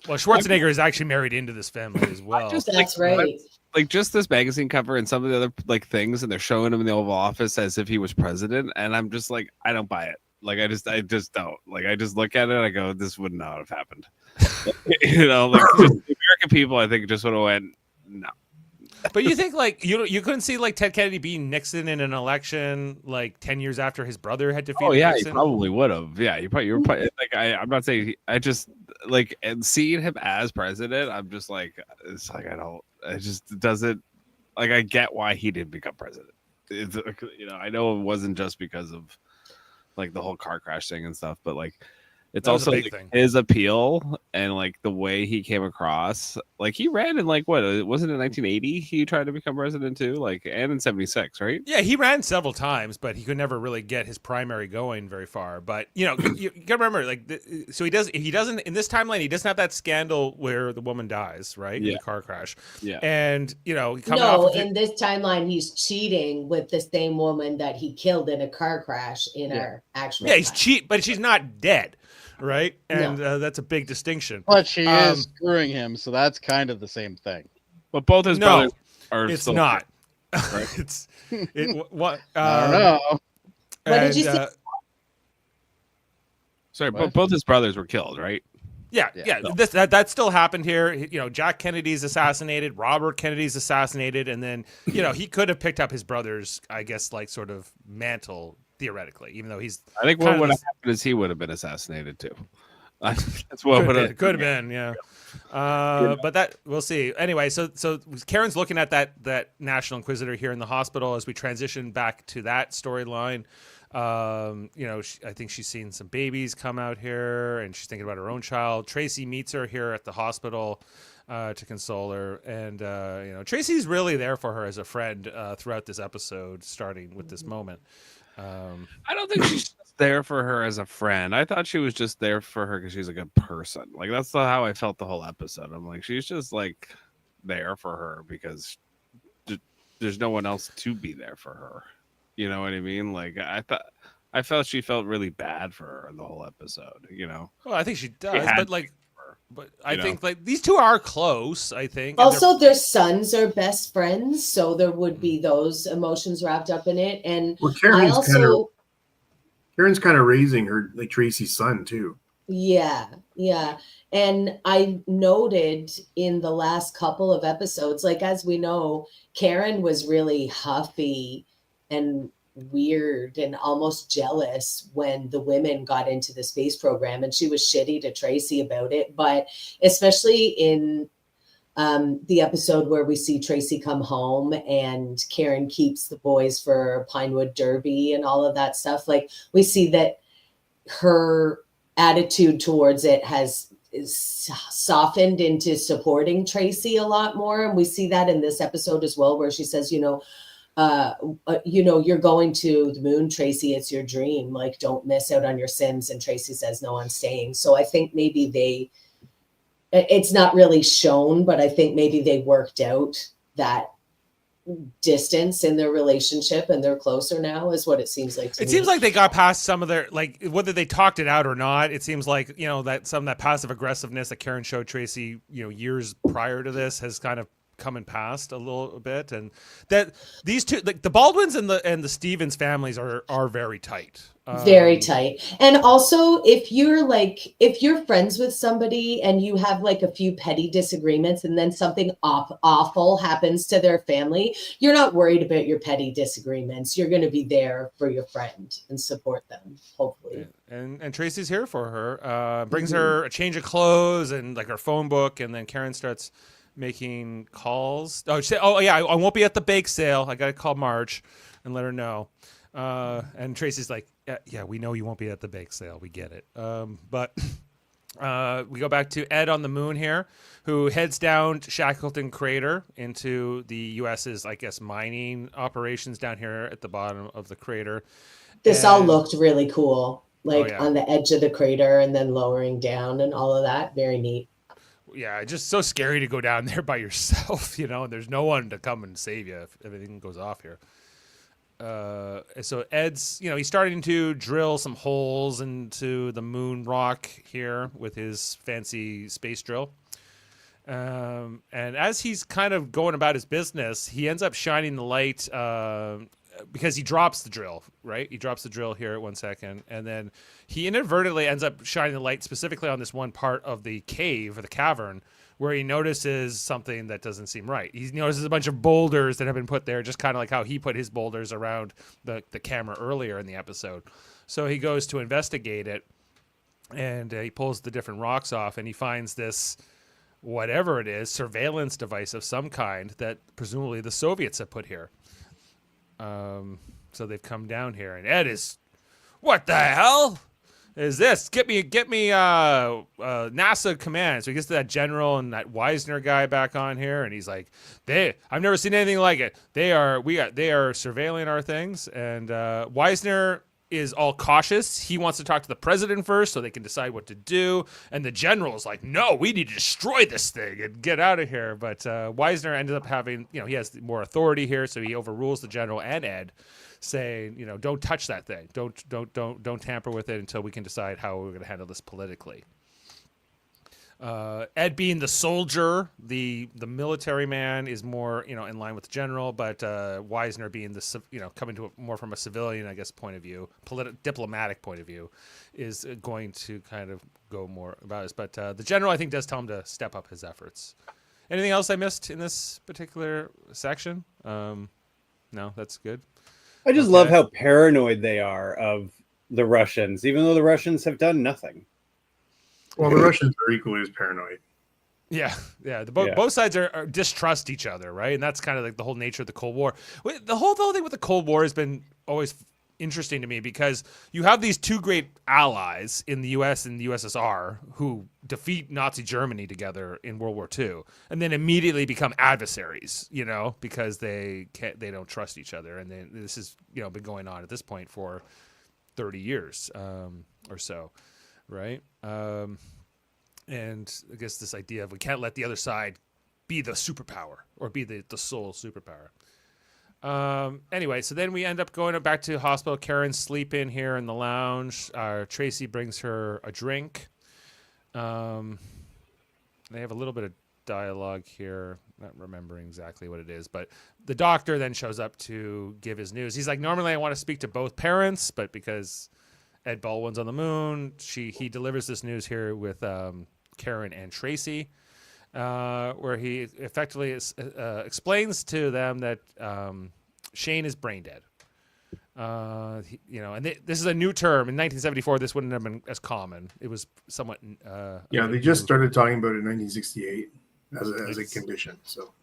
Well, Schwarzenegger is actually married into this family as well. that's right. Like just this magazine cover and some of the other like things, and they're showing him in the Oval Office as if he was president, and I'm just like, I don't buy it. Like I just don't. Like I just look at it and I go, this would not have happened. Just the American people, I think, just would have went no. But you think like you couldn't see like Ted Kennedy being Nixon in an election like 10 years after his brother had defeated Nixon? He probably would have. Yeah, you were probably like I'm not saying I just like and seeing him as president, I'm just like it's like it just doesn't like I get why he didn't become president. It's, I know it wasn't just because of like the whole car crash thing and stuff, but like it's also big like, thing. his appeal and like the way he came across. Like he ran in like what wasn't it 1980? He tried to become president too, like and in 76, right? Yeah, he ran several times, but he could never really get his primary going very far. But you gotta remember, like, so he doesn't in this timeline. He doesn't have that scandal where the woman dies, right? In the car crash. Yeah, and in this timeline, he's cheating with the same woman that he killed in a car crash in our actual. Yeah, he's but she's not dead. right? And that's a big distinction. But she is screwing him, so that's kind of the same thing. But both his brothers are it's still not. Right? What? I don't know. What did you say? Sorry, What? but both his brothers were killed, right? Yeah. That still happened here. You know, Jack Kennedy's assassinated, Robert Kennedy's assassinated, and then he could have picked up his brother's, I guess, like sort of mantle theoretically, even though he's. I think what would have happened is he would have been assassinated too. That's what could have been, yeah. But that we'll see. Anyway, so Karen's looking at that National Inquisitor here in the hospital as we transition back to that storyline. I think she's seen some babies come out here, and she's thinking about her own child. Tracy meets her here at the hospital to console her, and Tracy's really there for her as a friend throughout this episode, starting with this moment. I don't think she's just there for her as a friend. I thought she was just there for her because she's a good person. Like that's how I felt the whole episode. I'm like, she's just like there for her because there's no one else to be there for her. You know what I mean? Like I felt she felt really bad for her in the whole episode. Well, I think she does, but I think like these two are close. I think also their sons are best friends, so there would be those emotions wrapped up in it. And Karen's kind of raising her like Tracy's son too. Yeah. And I noted in the last couple of episodes, like as we know, Karen was really huffy and weird and almost jealous when the women got into the space program, and she was shitty to Tracy about it. But especially in the episode where we see Tracy come home and Karen keeps the boys for Pinewood Derby and all of that stuff, like we see that her attitude towards it is softened into supporting Tracy a lot more. And we see that in this episode as well, where she says, you're going to the moon, Tracy, it's your dream. Like, don't miss out on your Sims. And Tracy says, no, I'm staying. So I think maybe it's not really shown, but I think maybe they worked out that distance in their relationship and they're closer now is what it seems like to me. It seems like they got past some of their, like, whether they talked it out or not, it seems like, that some of that passive aggressiveness that Karen showed Tracy, years prior to this has kind of coming past a little bit, and that these two, like the Baldwins and the Stevens families are very tight. Very tight. And also if you're friends with somebody and you have like a few petty disagreements and then something awful happens to their family, you're not worried about your petty disagreements. You're going to be there for your friend and support them, hopefully. And Tracy's here for her, brings her a change of clothes and like her phone book, and then Karen starts making calls. I won't be at the bake sale. I got to call Marge and let her know. And Tracy's like, yeah, we know you won't be at the bake sale. We get it. But we go back to Ed on the moon here, who heads down to Shackleton Crater into the U.S.'s, I guess, mining operations down here at the bottom of the crater. This all looked really cool, on the edge of the crater and then lowering down and all of that. Very neat. Yeah, just so scary to go down there by yourself, and there's no one to come and save you if everything goes off here. So Ed's, he's starting to drill some holes into the moon rock here with his fancy space drill. And as he's kind of going about his business, he ends up shining the light because he drops the drill, right? He drops the drill here at 1 second, and then he inadvertently ends up shining the light specifically on this one part of the cave or the cavern where he notices something that doesn't seem right. He notices a bunch of boulders that have been put there, just kind of like how he put his boulders around the camera earlier in the episode. So he goes to investigate it, and he pulls the different rocks off, and he finds this, whatever it is, surveillance device of some kind that presumably the Soviets have put here. So they've come down here, and Ed is, what the hell is this? Get me NASA command. So he gets to that general and that Wisner guy back on here, and he's like, I've never seen anything like it. They are surveilling our things, and Wisner is all cautious. He wants to talk to the president first so they can decide what to do. And the general is like, no, we need to destroy this thing and get out of here. But Wisner ended up having, he has more authority here, so he overrules the general and Ed. saying, don't touch that thing. Don't tamper with it until we can decide how we're going to handle this politically. Ed being the soldier, the military man, is more in line with the general, but Wisner being the coming to more from a civilian, I guess, point of view, diplomatic point of view, is going to kind of go more about this. But the general, I think, does tell him to step up his efforts. Anything else I missed in this particular section? No, that's good. I just love how paranoid they are of the Russians, even though the Russians have done nothing. Well, the Russians are equally as paranoid. Yeah. Both sides are distrust each other, right? And that's kind of like the whole nature of the Cold War. The whole thing with the Cold War has been always interesting to me because you have these two great allies in the U.S. and the USSR who defeat Nazi Germany together in World War II, and then immediately become adversaries, because they don't trust each other, and then this has been going on at this point for 30 years or so. Right. And I guess this idea of we can't let the other side be the superpower or be the sole superpower. Anyway, so then we end up going back to the hospital. Karen's sleeping here in the lounge. Tracy brings her a drink. They have a little bit of dialogue here, not remembering exactly what it is, but the doctor then shows up to give his news. He's like, normally I want to speak to both parents, but because Ed Baldwin's on the moon, he delivers this news here with Karen and Tracy, where he effectively explains to them that Shane is brain dead. And this is a new term. In 1974, this wouldn't have been as common. It was somewhat. They just started talking about it in 1968 as a condition. So.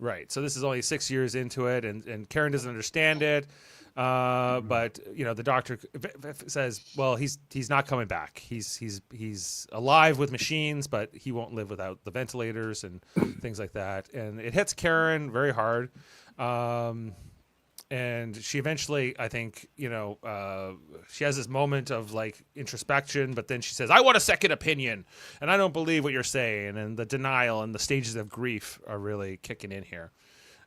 Right. So this is only 6 years into it, and Karen doesn't understand it. But the doctor says, well, he's not coming back. He's alive with machines, but he won't live without the ventilators and things like that. And it hits Karen very hard. And she eventually, I think, she has this moment of like introspection, but then she says, I want a second opinion, and I don't believe what you're saying. And the denial and the stages of grief are really kicking in here.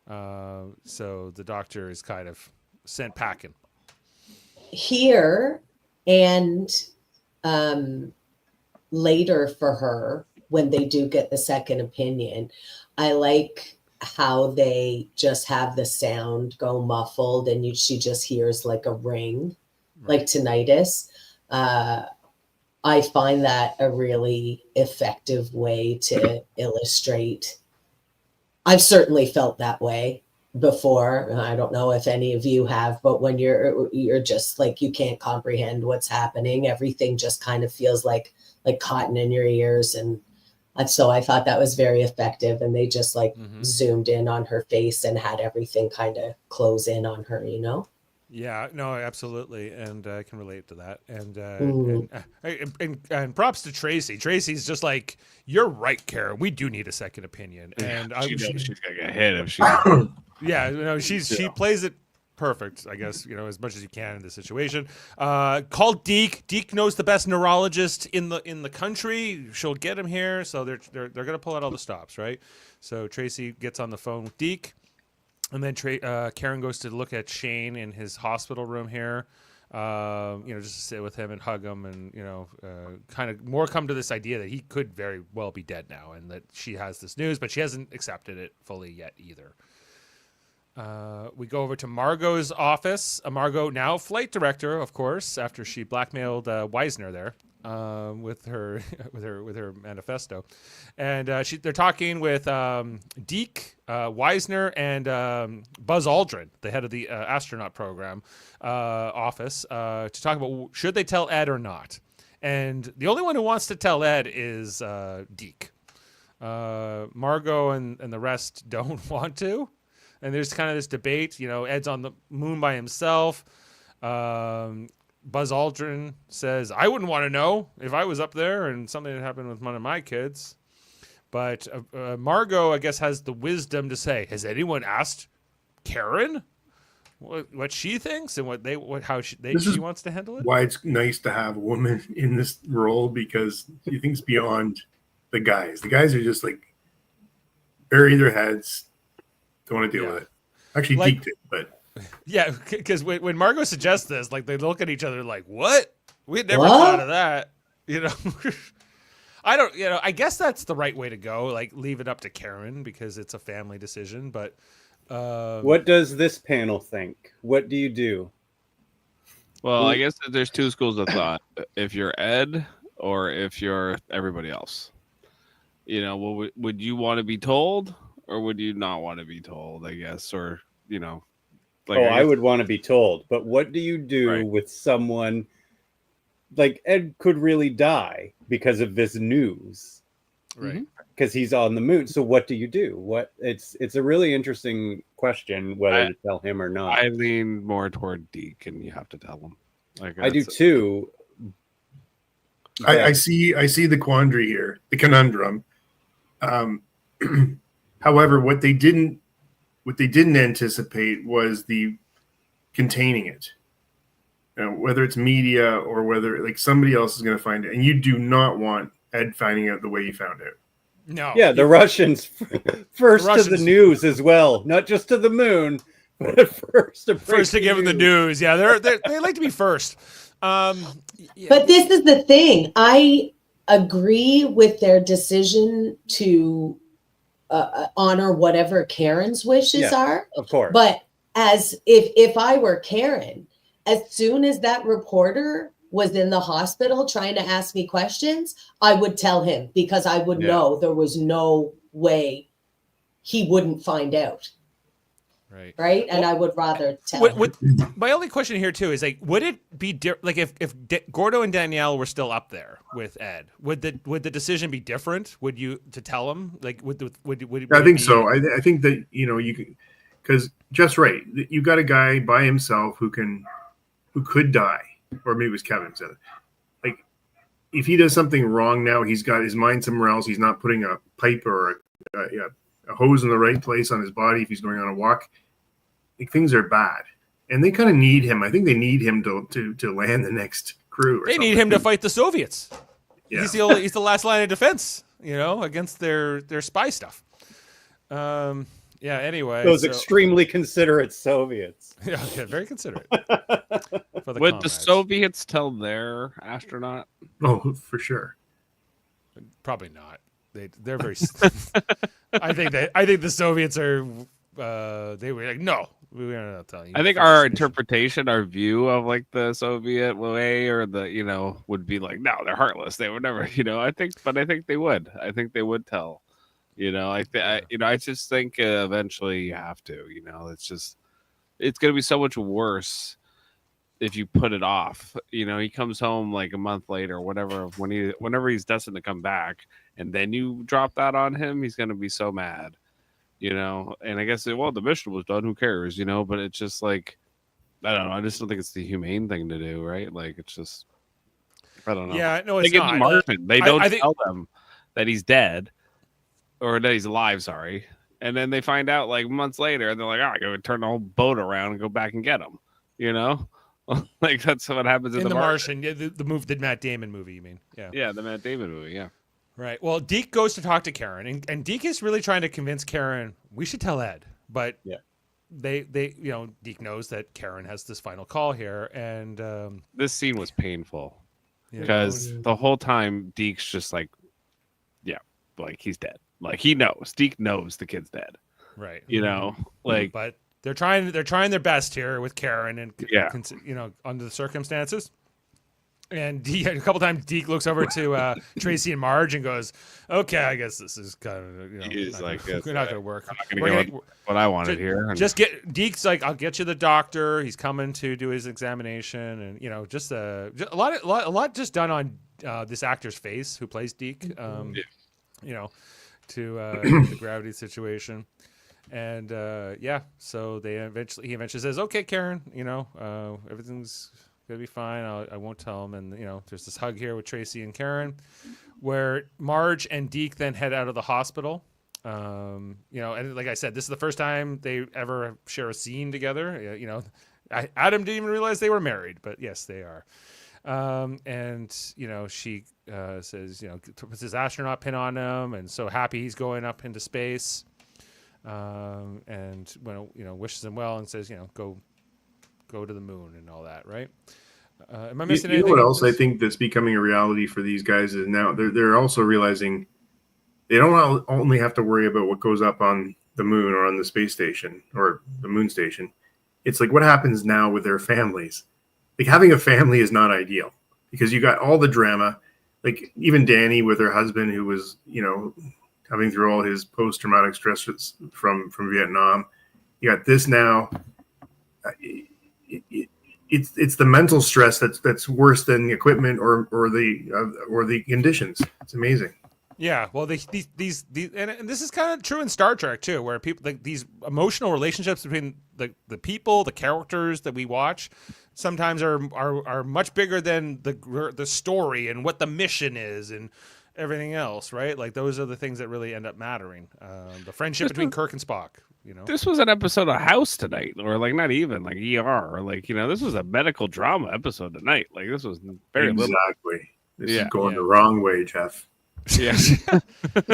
So the doctor is kind of sent packing here, and later for her when they do get the second opinion. I like how they just have the sound go muffled and she just hears like a ring, like tinnitus. I find that a really effective way to illustrate. I've certainly felt that way before. I don't know if any of you have, but when you're just like, you can't comprehend what's happening. Everything just kind of feels like cotton in your ears. And so I thought that was very effective. And they just zoomed in on her face and had everything kind of close in on her, Yeah, no, absolutely, and I can relate to that. And props to Tracy. Tracy's just like, you're right, Karen. We do need a second opinion, and she's gonna get hit if she. Yeah, she plays it perfect, I guess, as much as you can in this situation. Call Deke. Deke knows the best neurologist in the country. She'll get him here, so they're gonna pull out all the stops, right? So Tracy gets on the phone with Deke. And then Karen goes to look at Shane in his hospital room here, just to sit with him and hug him, and kind of more come to this idea that he could very well be dead now, and that she has this news, but she hasn't accepted it fully yet either. We go over to Margot's office. Margot, now flight director, of course, after she blackmailed Wisner there with her manifesto, and they're talking with Deke, Wisner, and Buzz Aldrin, the head of the astronaut program office, to talk about should they tell Ed or not. And the only one who wants to tell Ed is Deke. Margot and the rest don't want to. And there's kind of this debate, Ed's on the moon by himself. Buzz Aldrin says, I wouldn't want to know if I was up there and something had happened with one of my kids. But Margot, I guess, has the wisdom to say, has anyone asked Karen what she thinks and how she wants to handle it? Why it's nice to have a woman in this role, because she thinks beyond the guys. The guys are just bury their heads. Don't want to deal with it. Actually, Deke did, but Yeah, because when Margot suggests this, like they look at each other like, "What? We had never What? thought of that." You know, I don't. You know, I guess that's the right way to go. Like, leave it up to Karen because it's a family decision. But What does this panel think? What do you do? Well, I guess that there's two schools of thought. If you're Ed or if you're everybody else. You know, well, would you want to be told or would you not want to be told, I guess? Or, you know, like I would want to be told. But what do you do Right. with someone like Ed could really die because of this news? right. Because he's on the moon. So what do you do? It's a really interesting question whether to tell him or not. I lean more toward Deke, and you have to tell him. Like I do too. I see the quandary here, the conundrum. However, what they didn't anticipate was the containing it. Whether it's media or whether like somebody else is going to find it, and you do not want Ed finding out the way he found out. No. Yeah, the Russians first to the Russians- news as well, not just to the moon, but first First to give him the news. Yeah, they like to be first. Yeah. But this is the thing. I agree with their decision to honor whatever Karen's wishes are. Of course. But as if I were Karen, as soon as that reporter was in the hospital trying to ask me questions, I would tell him because I would know there was no way he wouldn't find out. Right. Right. And I would rather tell him. My only question here too is like, would it be like if Gordo and Danielle were still up there with Ed, would the decision be different? Would you to tell him like would I think so. I think that you could, because just right, you got a guy by himself who could die, or maybe it was Kevin said it. Like if he does something wrong now, he's got his mind somewhere else. He's not putting a pipe or a hose in the right place on his body if he's going on a walk. Like, things are bad, and they kind of need him. I think they need him to land the next crew. They need him to fight the Soviets. Yeah. He's the last line of defense, against their spy stuff. Yeah. Anyway, those extremely considerate Soviets. Yeah, very considerate. For Would comrades. the Soviets tell their astronaut? Oh, for sure. Probably not. They're very. I think the Soviets are. They were like, no, we are not telling you. I think our interpretation, our view of like the Soviet way, or the would be like, no, they're heartless. They would never, I think they would. I think they would tell. I just think eventually you have to. It's gonna be so much worse if you put it off. He comes home like a month later, or whatever, whenever he's destined to come back, and then you drop that on him, he's gonna be so mad. And I guess the mission was done. Who cares? But it's just like, I don't know. I just don't think it's the humane thing to do, right? Like, it's just, I don't know. Yeah, no, they it's get not. the Martian. They don't I think, tell them that he's dead or that he's alive. Sorry, and then they find out like months later, and they're like, "Oh, I gotta turn the whole boat around and go back and get him." Like that's what happens in the Martian. Yeah, the Matt Damon movie. You mean? Yeah. Yeah, the Matt Damon movie. Yeah. Right. Well, Deke goes to talk to Karen, and Deke is really trying to convince Karen we should tell Ed, but they Deke knows that Karen has this final call here, and this scene was painful because the whole time Deke's just like, like he's dead, like he knows. Deke knows the kid's dead, right? Like, but they're trying their best here with Karen, and under the circumstances. And a couple times, Deke looks over to Tracy and Marge and goes, "Okay, I guess this is kind of he's like, we're not going to work. I'm not gonna get what I wanted here." Just get Deke's like, "I'll get you the doctor. He's coming to do his examination," and just a lot just done on this actor's face who plays Deke, to the gravity situation, and so he eventually says, "Okay, Karen, everything's gonna be fine. I won't tell him." And there's this hug here with Tracy and Karen, where Marge and Deke then head out of the hospital. And like I said, this is the first time they ever share a scene together. Adam didn't even realize they were married, but yes, they are. And she says, puts his astronaut pin on him, and so happy he's going up into space. and wishes him well and says, go to the moon and all that, right? Am I missing You know anything? what else I think that's becoming a reality for these guys is now they're also realizing they don't only have to worry about what goes up on the moon or on the space station or the moon station. It's like what happens now with their families. Like having a family is not ideal because you got all the drama. Like even Danny with her husband who was, having through all his post-traumatic stress from Vietnam. You got this now. It's the mental stress that's worse than the equipment or the conditions. It's amazing. Yeah, well, these and this is kind of true in Star Trek too, where people these emotional relationships between the people, the characters that we watch, sometimes are much bigger than the story and what the mission is and everything else, right? Like those are the things that really end up mattering. The friendship between Kirk and Spock. This was an episode of House tonight, or like not even like ER, or like this was a medical drama episode tonight. Like this was very little. Exactly. This is going the wrong way, Jeff. Yeah.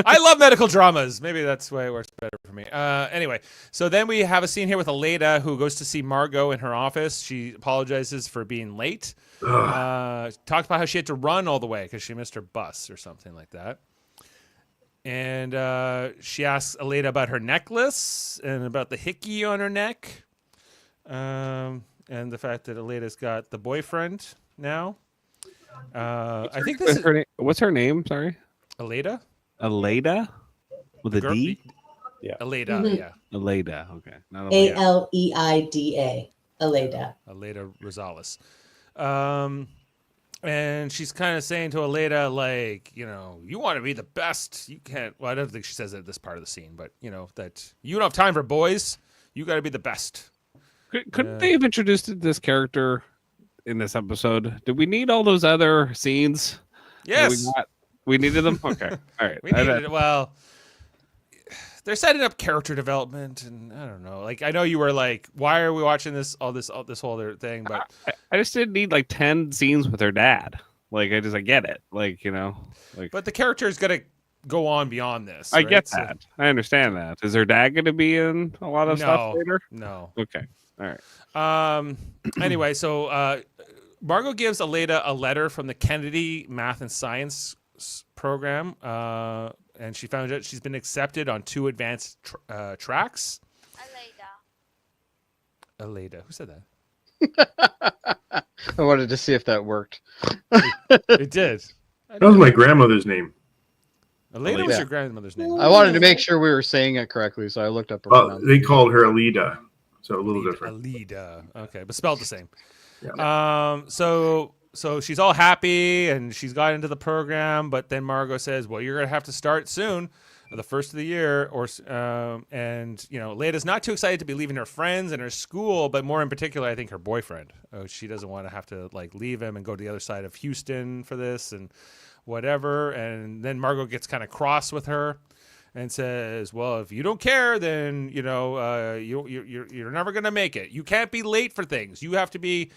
I love medical dramas. Maybe that's why it works better for me. Anyway, so then we have a scene here with Aleda who goes to see Margot in her office. She apologizes for being late. Talks about how she had to run all the way because she missed her bus or something like that. And she asks Aleda about her necklace and about the hickey on her neck. And the fact that Aleda's got the boyfriend now. I think this is... What's her name? Sorry? Aleda? Aleda? With a D? Yeah. Aleda, yeah. Aleda, okay. Not Aleida. Aleda. Aleda Rosales. And she's kind of saying to Aleda, like, you want to be the best. You can't. Well, I don't think she says it at this part of the scene, but, that you don't have time for boys. You got to be the best. Couldn't they have introduced this character in this episode? Did we need all those other scenes? Yes. We needed them? Okay. All right. We needed it. Well, they're setting up character development, and I don't know. Like, I know you were like, why are we watching this whole other thing? But I just didn't need like 10 scenes with her dad. Like, I get it. Like, But the character is going to go on beyond this. I get that. I understand that. Is her dad going to be in a lot of stuff later? No. Okay. All right. Anyway, so Margot gives Aleda a letter from the Kennedy Math and Science program, and she found out she's been accepted on 2 advanced tracks. Aleda. Who said that? I wanted to see if that worked. It did. That was my grandmother's name. Aleda was your grandmother's name. I wanted to make sure we were saying it correctly, so I looked up her. They called her Aleda, so a little different. Aleda. Okay, but spelled the same. Yeah. So she's all happy and she's got into the program, but then Margot says, "Well, you're gonna have to start soon, the first of the year." And Aleda's not too excited to be leaving her friends and her school, but more in particular, I think her boyfriend. She doesn't want to have to like leave him and go to the other side of Houston for this and whatever. And then Margot gets kind of cross with her and says, "Well, if you don't care, then you're never gonna make it. You can't be late for things. You have to be."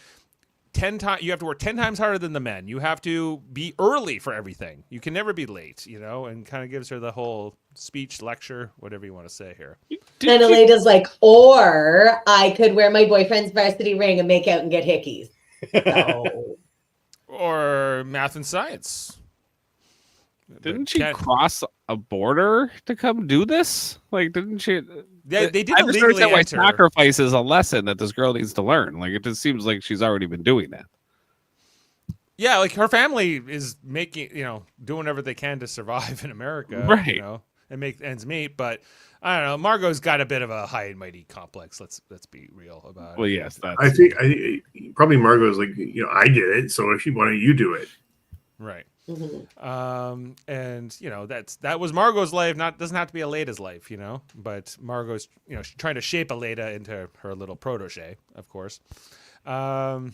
You have to work 10 times harder than the men. You have to be early for everything. You can never be late, and kind of gives her the whole speech, lecture, whatever you want to say here. And Aleda's like, or I could wear my boyfriend's varsity ring and make out and get hickeys. So. Or math and science. Didn't she cross a border to come do this? Like, didn't she? Yeah, they did I just illegally understand why enter. sacrifice is a lesson that this girl needs to learn. Like, it just seems like she's already been doing that. Yeah, like her family is making, doing whatever they can to survive in America, right? And make ends meet. But I don't know. Margot's got a bit of a high and mighty complex. Let's be real about it. Well, yes, that's... I think probably Margot's like, I did it, so if why don't you do it? Right. And that was Margot's life. Doesn't have to be Aleda's life, but Margot's, she's trying to shape Aleda into her little protege, of course. And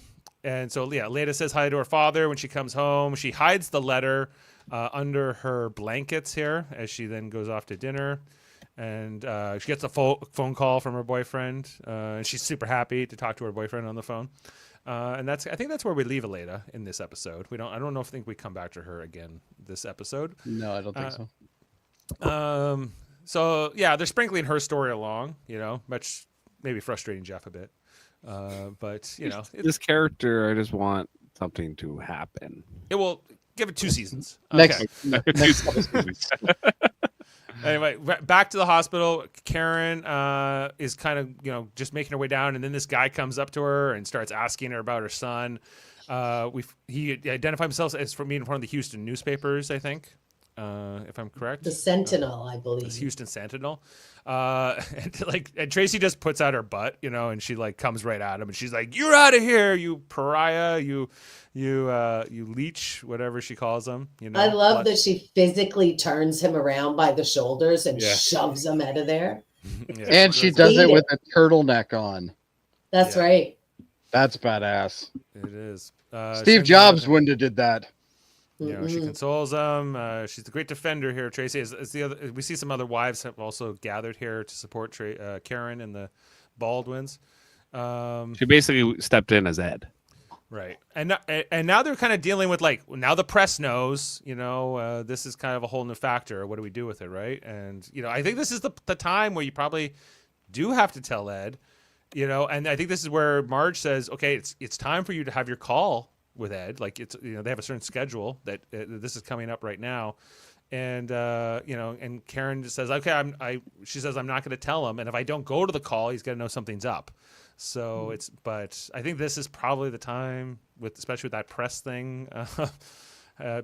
so, Aleda says hi to her father when she comes home. She hides the letter under her blankets here as she then goes off to dinner. And she gets a phone call from her boyfriend, and she's super happy to talk to her boyfriend on the phone. And I think that's where we leave Aleda in this episode. I don't think we come back to her again this episode. No, I don't think so. So yeah, they're sprinkling her story along, much maybe frustrating Jeff a bit. But this character, I just want something to happen. it will give it 2 seasons. Next, Okay. next couple seasons. Anyway, back to the hospital. Karen is kind of just making her way down, and then this guy comes up to her and starts asking her about her son. He identified himself as from being in front of the Houston newspapers, I think, if I'm correct. The Sentinel, I The believe. Houston Sentinel. And Tracy just puts out her butt, and she comes right at him, and she's like, "You're out of here, you pariah, you leech," whatever she calls him. I love that she physically turns him around by the shoulders and shoves him out of there. Yeah, And she does it with a turtleneck on. That's right. That's badass. It is. Steve Jobs wouldn't have did that. She consoles him. She's the great defender here. Tracy is the other. We see some other wives have also gathered here to support Karen and the Baldwins. She basically stepped in as Ed. Right, and now they're kind of dealing with now the press knows. This is kind of a whole new factor. What do we do with it, right? And I think this is the time where you probably do have to tell Ed. And I think this is where Marge says, "Okay, it's time for you to have your call with Ed." They have a certain schedule that this is coming up right now, and and Karen just says, "Okay, she says I'm not going to tell him, and if I don't go to the call, he's going to know something's up." So but I think this is probably the time especially with that press thing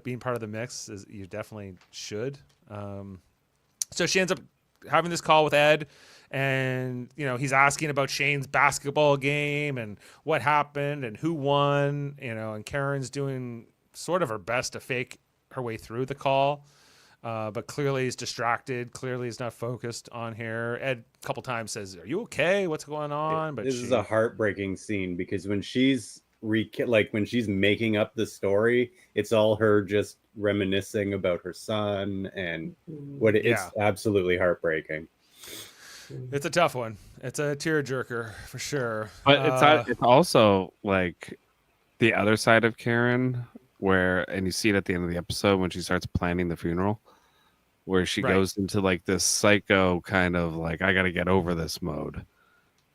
being part of the mix. Is you definitely should. So she ends up having this call with Ed. And, he's asking about Shane's basketball game and what happened and who won, and Karen's doing sort of her best to fake her way through the call. But clearly he's distracted. Clearly he's not focused on here. Ed a couple times says, "Are you okay? What's going on?" But this is a heartbreaking scene because when she's when she's making up the story, it's all her just reminiscing about her son and it's absolutely heartbreaking. It's a tough one. It's a tearjerker for sure. But it's also the other side of Karen, and you see it at the end of the episode when she starts planning the funeral, where she goes into this psycho kind of I got to get over this mode,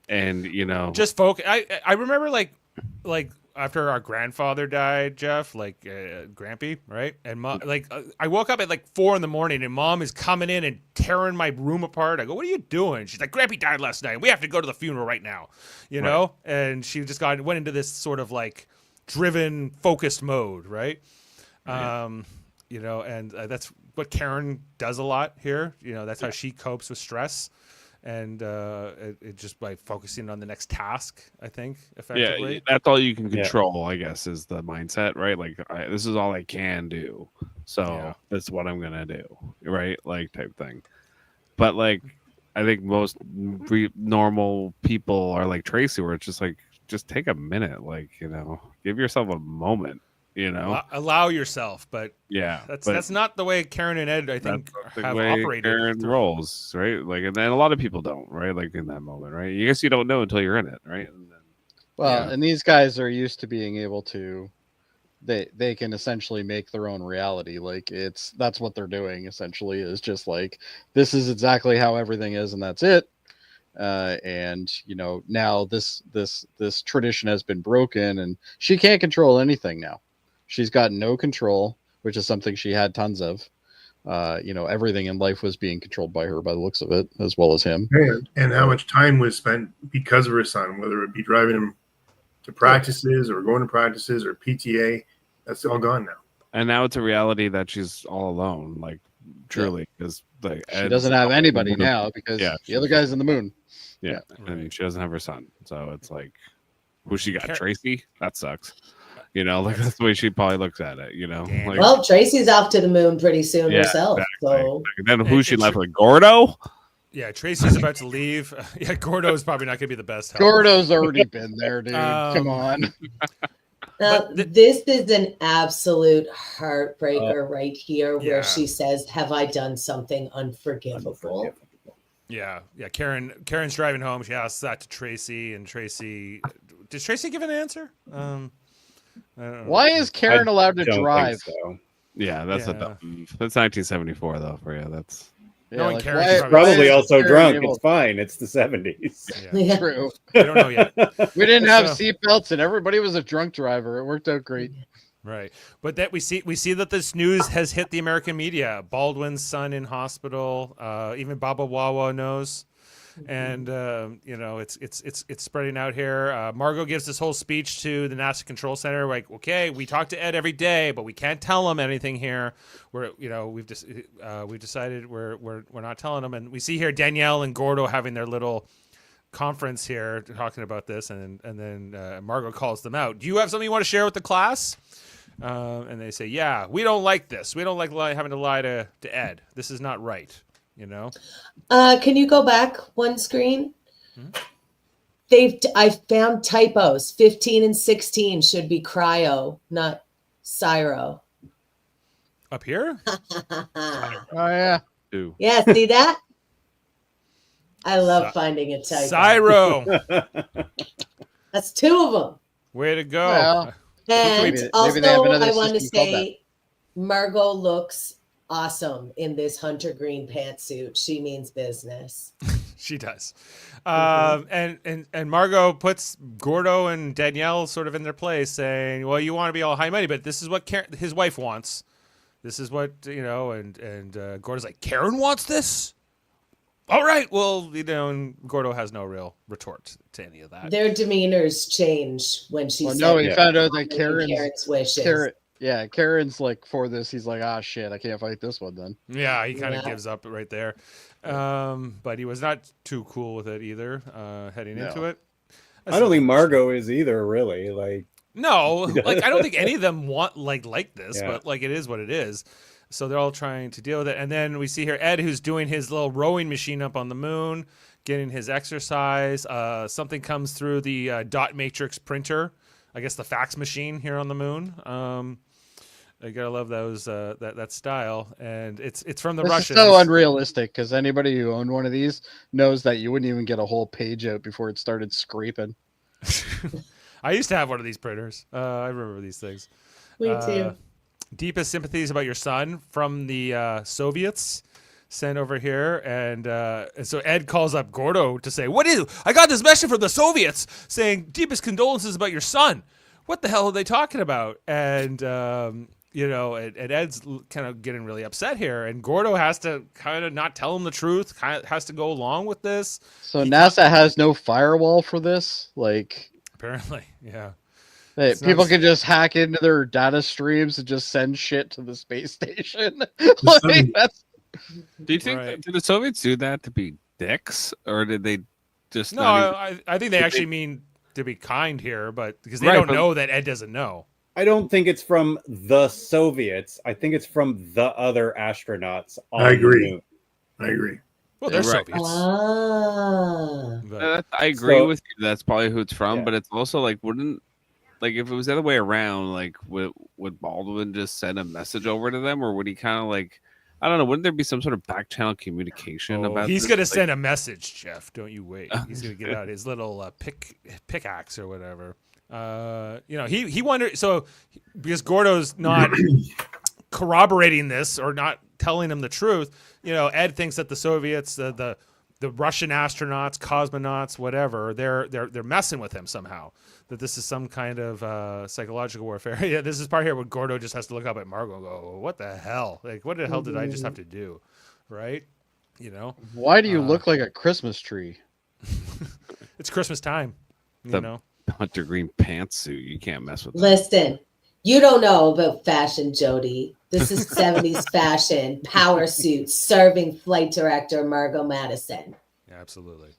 and just focus. I remember after our grandfather died, Jeff, Grampy, right? And I woke up at 4 a.m. and Mom is coming in and tearing my room apart. I go, "What are you doing?" She's like, "Grampy died last night. We have to go to the funeral right now," know? And she just went into this sort of driven, focused mode, right? And that's what Karen does a lot here. That's how she copes with stress. And it just by focusing on the next task, I think, effectively. Yeah, that's all you can control, I guess, is the mindset, right? This is all I can do, so that's what I'm gonna do, right? Type thing. But I think most normal people are like Tracy, where it's just take a minute, give yourself a moment. Allow yourself, but that's not the way Karen and Ed, I think, have operated. Karen rolls, right? And then a lot of people don't, right? In that moment, right? I guess you don't know until you're in it, right? And then, and these guys are used to being able to, they can essentially make their own reality. That's what they're doing essentially, is just this is exactly how everything is, and that's it. And now this tradition has been broken, and she can't control anything now. She's got no control, which is something she had tons of. Everything in life was being controlled by her, by the looks of it, as well as him. And how much time was spent because of her son, whether it be driving him to practices or going to practices or PTA, that's all gone now. And now it's a reality that she's all alone, truly, because she doesn't have anybody now because the other guy's in the moon. Yeah, and she doesn't have her son, so it's who she got? Tracy? That sucks. That's the way she probably looks at it. Well, Tracy's off to the moon pretty soon herself. Exactly. So then who she left with? Gordo? Yeah, Tracy's about to leave. Gordo's probably not going to be the best help. Gordo's already been there, dude. Come on. This is an absolute heartbreaker right here, where she says, "Have I done something unforgivable?" Yeah. Karen's driving home. She asks that to Tracy, and does Tracy give an answer? I don't know. Why is Karen allowed to drive? So. Yeah, that's 1974 though for you. That's Knowing like, Karen, why- she's Probably is also Karen drunk. able- It's fine. It's the 70s. Yeah. Yeah. True. We don't know yet. We didn't have So- seatbelts, and everybody was a drunk driver. It worked out great. Right, but that we see that this news has hit the American media. Baldwin's son in hospital. Even Baba Wawa knows, and it's spreading out here. Margot gives this whole speech to the NASA Control Center, like, okay, we talk to Ed every day, but we can't tell him anything here. We've decided we're not telling him, and we see here Danielle and Gordo having their little conference here talking about this, and then Margot calls them out. Do you have something you want to share with the class? And they say, yeah, we don't like this. We don't like having to lie to Ed. This is not right, you know? Can you go back one screen? I found typos. 15 and 16 should be cryo, not Cyro. Up here? Oh yeah. Two. Yeah, see that? I love Cy- finding a typo. Cyro. That's two of them. Way to go. Well, And Maybe they have also, another I want to system called say Margot looks awesome in this hunter green pantsuit. She means business. She does. And Margot puts Gordo and Danielle sort of in their place, saying, well, you want to be all high money, but this is what his wife wants. This is what, and Gordo's like, Karen wants this? All right. Well, and Gordo has no real retort to any of that. Their demeanors change when she said no, he found out that Karen's wishes. Karen's like for this. He's like, ah, shit, I can't fight this one then. Yeah, he kind of Yeah. gives up right there. But he was not too cool with it either, heading into it. I don't think Margot is either, really. Like, No, like I don't think any of them want like this, Yeah. but like it is what it is. So they're all trying to deal with it. And then we see here Ed, who's doing his little rowing machine up on the moon, getting his exercise. Something comes through the dot matrix printer, I guess the fax machine here on the moon. I gotta love those that style, and it's from the This Russians. is so unrealistic because anybody who owned one of these knows that you wouldn't even get a whole page out before it started scraping. I used to have one of these printers. I remember these things. Me too. Deepest sympathies about your son from the Soviets sent over here. And so Ed calls up Gordo to say, I got this message from the Soviets saying deepest condolences about your son. What the hell are they talking about? And, and Ed's kind of getting really upset here. And Gordo has to kind of not tell him the truth, kind of has to go along with this. So NASA has no firewall for this? Like, Apparently, yeah. hey, It's people not- can just hack into their data streams and just send shit to the space station. Something- That's Do you think Right. did the Soviets do that to be dicks, or did they just No, not even- I think they Did actually they- mean to be kind here, but because they Right, don't but- know that Ed doesn't know. I don't think it's from the Soviets. I think it's from the other astronauts. On I agree. The moon. I agree. Well, they're Right. Soviets. But- I agree So- with you. That's probably who it's from, Yeah. but it's also like wouldn't like if it was the other way around, like would Baldwin just send a message over to them, or would he kind of like I don't know? Wouldn't there be some sort of back channel communication about? he's this? gonna Like, send a message, Jeff. Don't you wait. He's gonna get out his little pickaxe or whatever. He wondered. So because Gordo's not corroborating this or not telling him the truth, Ed thinks that the Soviets, the Russian astronauts, cosmonauts, whatever, they're messing with him somehow. That this is some kind of psychological warfare. Yeah, this is part here where Gordo just has to look up at Margot and go, "What the hell? Like, what the hell did I just have to do?" Right? why do you look like a Christmas tree? It's Christmas time. The- Hunter Green pantsuit. You can't mess with that. Listen, you don't know about fashion, Jody. This is 70s fashion, power suits, serving flight director Margot Madison. Yeah, absolutely.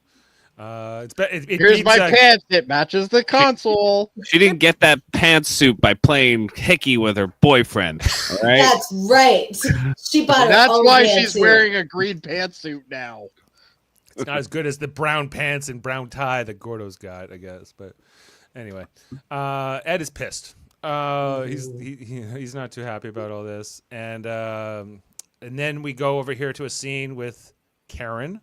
It Here's beats, my pants. It matches the console. She didn't get that pantsuit by playing hickey with her boyfriend. All right. That's right. She bought And her that's own why pantsuit. she's wearing a green pantsuit now. It's not as good as the brown pants and brown tie that Gordo's got, I guess. But anyway, Ed is pissed. He's not too happy about all this, and then we go over here to a scene with Karen.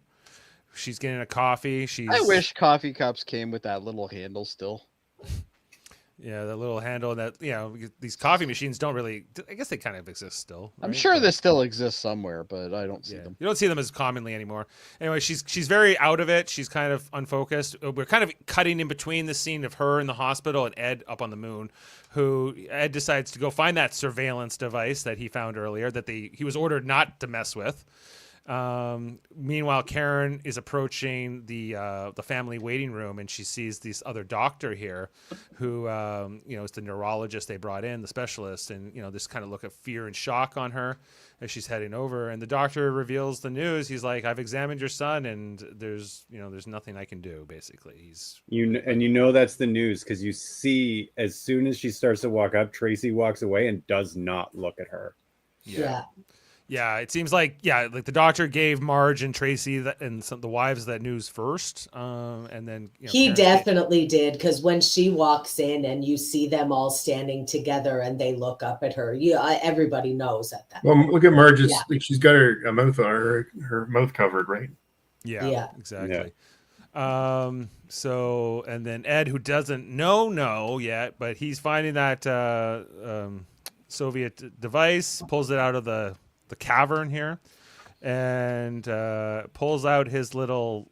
She's getting a coffee. I wish coffee cups came with that little handle still. Yeah, the little handle that, these coffee machines don't really, I guess they kind of exist still. I'm right? sure But- this still exists somewhere, but I don't see Yeah. them. You don't see them as commonly anymore. Anyway, she's very out of it. She's kind of unfocused. We're kind of cutting in between the scene of her in the hospital and Ed up on the moon, who Ed decides to go find that surveillance device that he found earlier that he was ordered not to mess with. Meanwhile, Karen is approaching the family waiting room, and she sees this other doctor here, who is the neurologist they brought in, the specialist, and this kind of look of fear and shock on her as she's heading over. And the doctor reveals the news. He's like, "I've examined your son, and there's nothing I can do." Basically, that's the news because you see as soon as she starts to walk up, Tracy walks away and does not look at her. Yeah. Yeah, it seems like the doctor gave Marge and Tracy and the wives that news first, and then He Karen definitely did, because when she walks in and you see them all standing together and they look up at her, everybody knows at that. Well, look at Marge's. Yeah. Like she's got her mouth on her mouth covered, right? Yeah, exactly. So, and then Ed, who doesn't know yet, but he's finding that Soviet device, pulls it out of the cavern here, and pulls out his little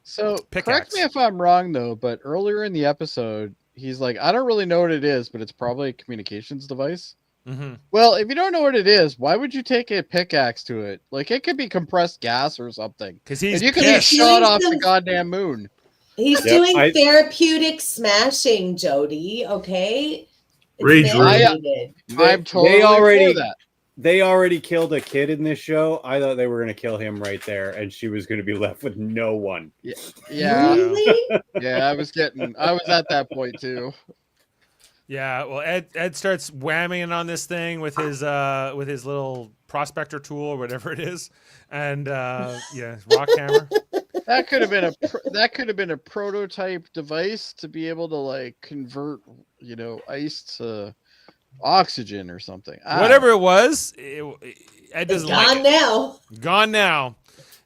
So pickaxe. correct me if I'm wrong though, but earlier in the episode, he's like, I don't really know what it is, but it's probably a communications device. Mm-hmm. Well, if you don't know what it is, why would you take a pickaxe to it? Like it could be compressed gas or something. Because he's And you could be pissed. shot off Doing the goddamn moon. He's Yep, doing therapeutic smashing, Jody. Okay. It's Rage validated. I'm totally already- for that. They already killed a kid in this show. I thought they were going to kill him right there, and she was going to be left with no one. Yeah, Really? yeah. I was at that point too. Yeah, well, Ed starts whamming on this thing with his little prospector tool or whatever it is, and rock hammer. That could have been a prototype device to be able to like convert, ice to oxygen or something. Whatever it was, Ed doesn't like Gone it. now. Gone now.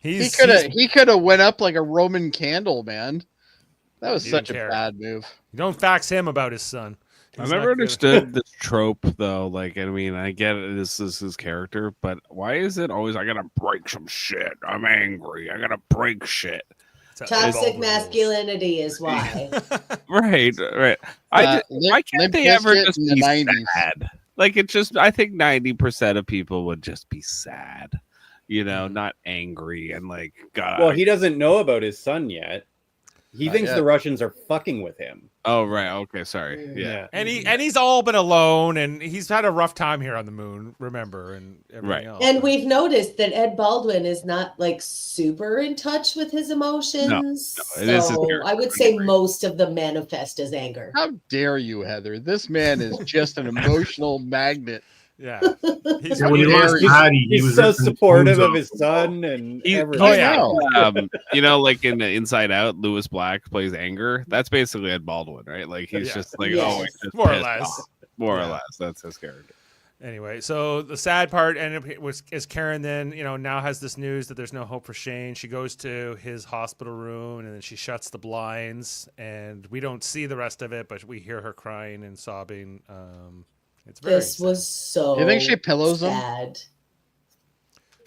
He could have went up like a Roman candle, man. That was He such a didn't care. bad move. Don't fax him about his son. I He's never not good. understood this trope though. Like, I mean, I get it. This is his character, but why is it always I gotta break some shit? I'm angry. I gotta break shit. It's how Toxic Bulb masculinity is why. Right. Why can't they ever just in the be 90s? sad? Like it's just. I think 90% of people would just be sad. Not angry and like God. Well, he doesn't know about his son yet. He thinks yet. the Russians are fucking with him. Oh right. Okay. Sorry. Yeah. And he's all been alone, and he's had a rough time here on the moon. Remember, and everything Right. else. And we've noticed that Ed Baldwin is not like super in touch with his emotions. No, it is his so character. I would say most of them manifest as anger. How dare you, Heather? This man is just an emotional magnet. yeah, he's Yeah, when he Very- lost Patty, he He's was so ripping the supportive phones of off. his son and He- everything. Oh, yeah. Like in Inside Out, Lewis Black plays anger. That's basically Ed Baldwin, right? Like he's Yeah. just like, Yes. oh, he's just More or pissed less. off. More or Yeah. less. That's his character. Anyway, so the sad part is Karen then, now has this news that there's no hope for Shane. She goes to his hospital room, and then she shuts the blinds, and we don't see the rest of it, but we hear her crying and sobbing. It's very This was so Do you think she pillows him? sad.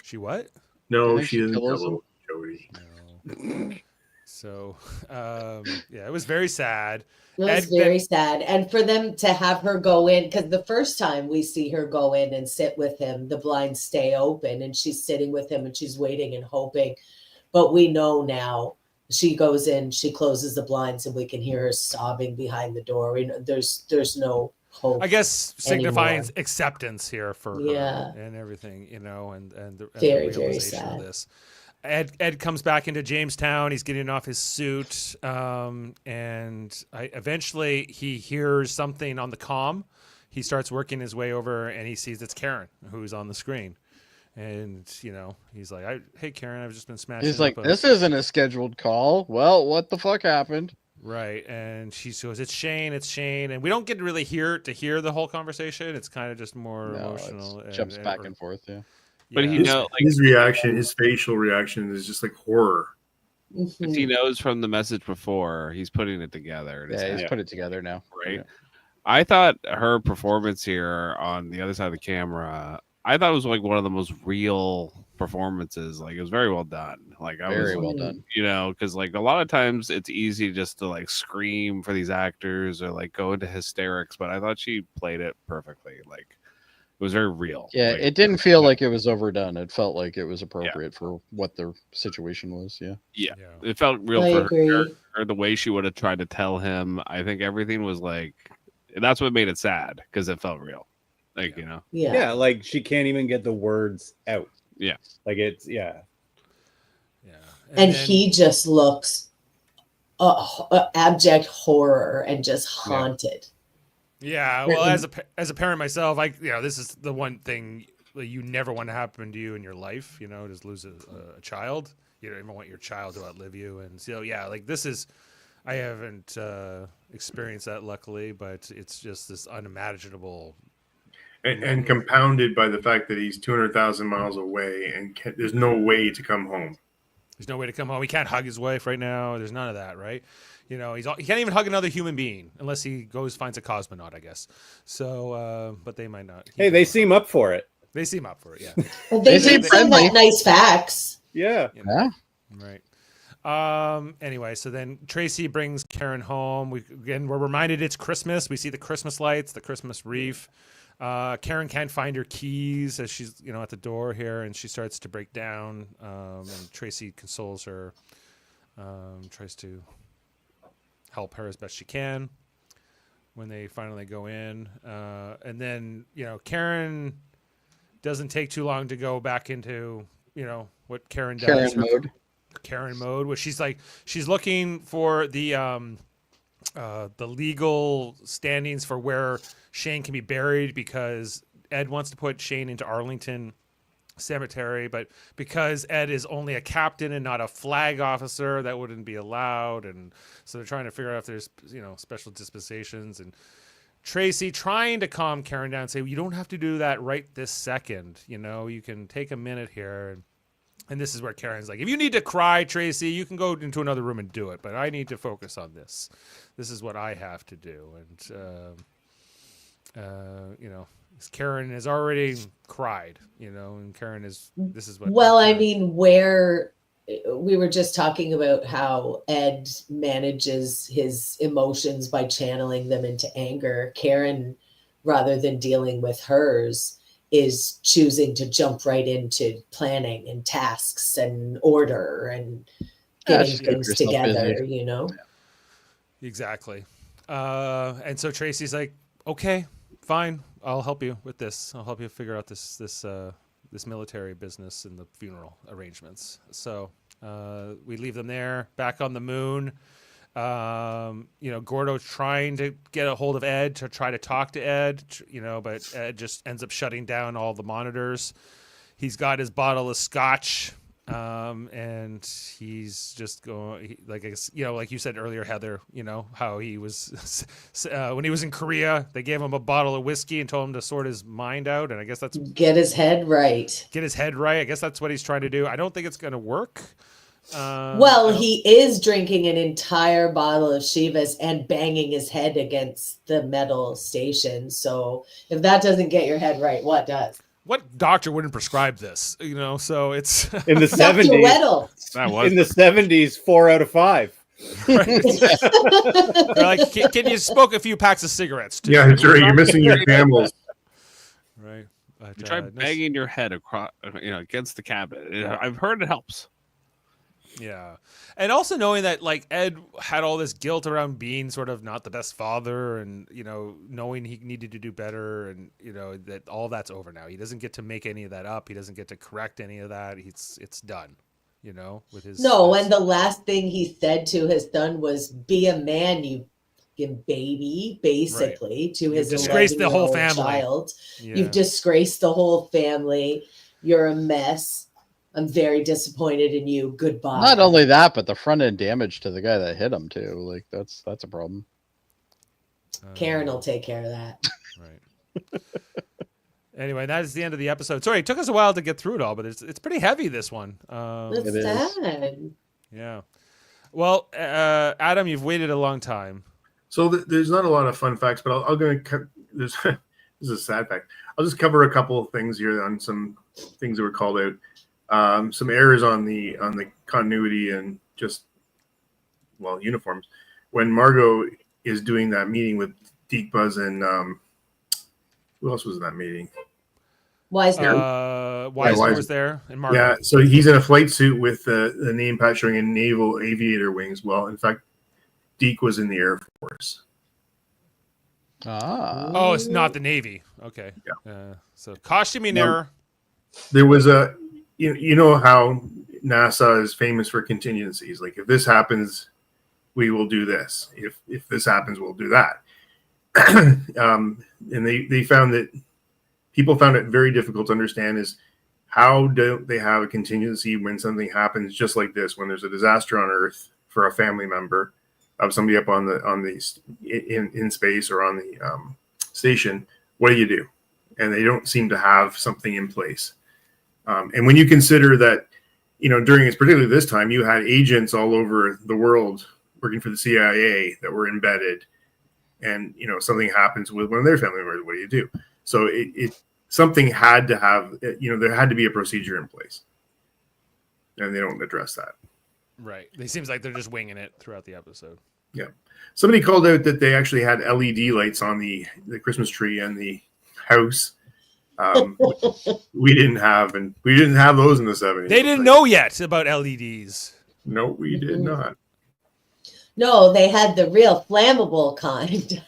She what? No, I think she she doesn't pillows pillow Jody. No. So, it was very sad. It was Ed- very sad. And for them to have her go in, because the first time we see her go in and sit with him, the blinds stay open and she's sitting with him and she's waiting and hoping. But we know now she goes in, she closes the blinds, and we can hear her sobbing behind the door. There's no hope. I guess signifying Anymore. acceptance here for Yeah. her and everything, and the Very, the very realization of sad. this. Ed comes back into Jamestown. He's getting off his suit, and eventually he hears something on the comm. He starts working his way over, and he sees it's Karen who's on the screen. And he's like, "Hey, Karen, I've just been smashing." He's like, up a-" this isn't a scheduled call. Well, what the fuck happened? Right, and she goes, "It's Shane, and we don't get to really hear the whole conversation. It's kind of just more No, emotional. it jumps back and forth. Yeah. But yeah. he His, know, like his reaction, his facial reaction is just like horror. If he knows from the message before, he's putting it together. Yeah, he's put it together now. Right. Yeah. I thought her performance here on the other side of the camera, I thought it was like one of the most real performances. Like it was very well done. Like I Very was, well done. you know, because like a lot of times it's easy just to like scream for these actors or like go into hysterics, but I thought she played it perfectly. Like it was very real. Yeah, like, it didn't feel like it was overdone. It felt like it was appropriate for what the situation was. Yeah. Yeah, it felt real I for agree. her. The way she would have tried to tell him, I think everything was like, that's what made it sad because it felt real. Like, you know, Yeah, like she can't even get the words out. Yeah, like it's yeah. And then, he just looks abject horror and just haunted. Yeah, well, as a parent myself, this is the one thing that you never want to happen to you in your life. You know, just lose a child. You don't even want your child to outlive you, and so yeah, like this is. I haven't experienced that, luckily, but it's just this unimaginable. And compounded by the fact that he's 200,000 miles away and there's no way to come home. There's no way to come home. He can't hug his wife right now. There's none of that, right? You know, he can't even hug another human being unless he finds a cosmonaut, I guess. So, but they might not. Hey, they seem up for it. They seem up for it, yeah. Well, they did some like nice facts. Yeah. You know, right. Anyway, so then Tracy brings Karen home. We're reminded it's Christmas. We see the Christmas lights, the Christmas wreath. Karen can't find her keys as she's, at the door here, and she starts to break down. And Tracy consoles her, tries to help her as best she can when they finally go in. And then, Karen doesn't take too long to go back into, what Karen does. Karen mode, where she's looking for the legal standings for where Shane can be buried, because Ed wants to put Shane into Arlington Cemetery, but because Ed is only a captain and not a flag officer, that wouldn't be allowed. And so they're trying to figure out if there's special dispensations, and Tracy trying to calm Karen down and say, you don't have to do that right this second, you can take a minute here. And this is where Karen's like, if you need to cry, Tracy, you can go into another room and do it, but I need to focus on this. This is what I have to do. And, Karen has already cried, and Karen is, this is what. Well, I mean, where we were just talking about how Ed manages his emotions by channeling them into anger. Karen, rather than dealing with hers, is choosing to jump right into planning and tasks and order and getting things together, Exactly. And so Tracy's like, okay, fine. I'll help you with this. I'll help you figure out this military business and the funeral arrangements. So we leave them there, back on the moon. Gordo's trying to get a hold of Ed to try to talk to Ed, but Ed just ends up shutting down all the monitors. He's got his bottle of scotch, and he's just going, like you said earlier, Heather, how he was, when he was in Korea, they gave him a bottle of whiskey and told him to sort his mind out. And I guess that's get his head right. I guess that's what he's trying to do. I don't think it's going to work. He is drinking an entire bottle of Chivas and banging his head against the metal station. So if that doesn't get your head right, what does? What doctor wouldn't prescribe this? So it's in the 70s. In the 70s, 4 out of 5. Right. They're like, can you smoke a few packs of cigarettes too? Yeah, that's right. You're missing your camels. Right. But, try banging your head across, against the cabinet. I've heard it helps. Yeah. And also knowing that Ed had all this guilt around being sort of not the best father, and, knowing he needed to do better, and, that all that's over now. He doesn't get to make any of that up. He doesn't get to correct any of that. It's done, with his. No. And the last thing he said to his son was, be a man, you baby, basically, right. To his disgraced the whole family. Child. Yeah. You've disgraced the whole family. You're a mess. I'm very disappointed in you. Goodbye. Not only that, but the front end damage to the guy that hit him too. Like that's a problem. Karen will take care of that. Right. Anyway, that is the end of the episode. Sorry, it took us a while to get through it all, but it's pretty heavy, this one. It's sad. Yeah. Well, Adam, you've waited a long time. So there's not a lot of fun facts, but I'm going to. There's this is a sad fact. I'll just cover a couple of things here on some things that were called out. Some errors on the continuity and just uniforms. When Margot is doing that meeting with Deke Buzz and who else was in that meeting? Wisner. Wisner was there, and Margot. Yeah, so he's in a flight suit with the name patch showing in naval aviator wings. Well, in fact, Deke was in the Air Force. Oh, it's not the Navy. Okay. Yeah. So costuming error. There was a, you know how NASA is famous for contingencies. Like if this happens, we will do this. If this happens, we'll do that. And they found that people found it very difficult to understand is how don't they have a contingency when something happens just like this, when there's a disaster on Earth for a family member of somebody up on the in space or on the station. What do? And they don't seem to have something in place. And when you consider that, during particularly this time, you had agents all over the world working for the CIA that were embedded, and something happens with one of their family members. What do? So something had to have, there had to be a procedure in place, and they don't address that. Right. It seems like they're just winging it throughout the episode. Yeah. Somebody called out that they actually had LED lights on the Christmas tree and the house. We didn't have those in the 70s. They didn't know yet about LEDs. No, we did not. No, they had the real flammable kind.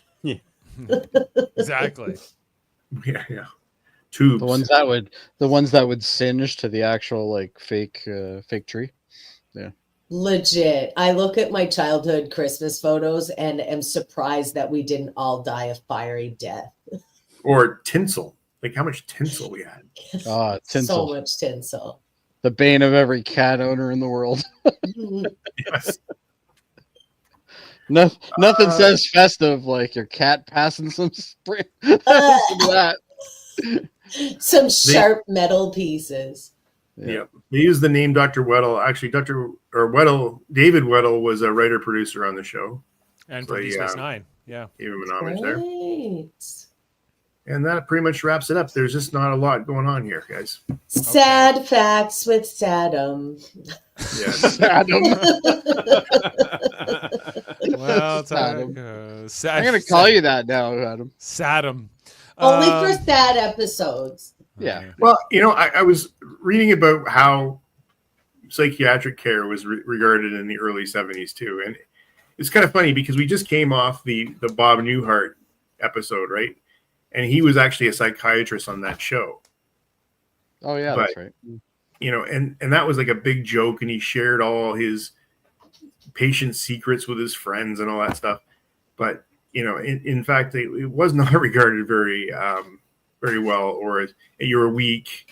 Exactly. Yeah. Tubes. The ones that would singe to the actual fake tree. Yeah. Legit. I look at my childhood Christmas photos and am surprised that we didn't all die a fiery death. Or tinsel. Like how much tinsel we had. Tinsel. So much tinsel. The bane of every cat owner in the world. Yes. Nothing says festive like your cat passing some spray. That. Some sharp metal pieces. Yeah. They used the name Dr. Weddle. Actually, David Weddle was a writer-producer on the show. And from Deep Space Nine. Yeah. Gave him an homage there. Right. And that pretty much wraps it up. There's just not a lot going on here, guys. Sad facts with Saddam. Yes. Adam. Well, it's Saddam. Sad, I'm gonna call you that now, Adam. Saddam. Only for sad episodes. Yeah. Well, I was reading about how psychiatric care was regarded in the early 70s too. And it's kind of funny because we just came off the Bob Newhart episode, right? And he was actually a psychiatrist on that show. Oh yeah, that's right. And that was like a big joke, and he shared all his patient secrets with his friends and all that stuff. But in fact, it was not regarded very well, or you're weak.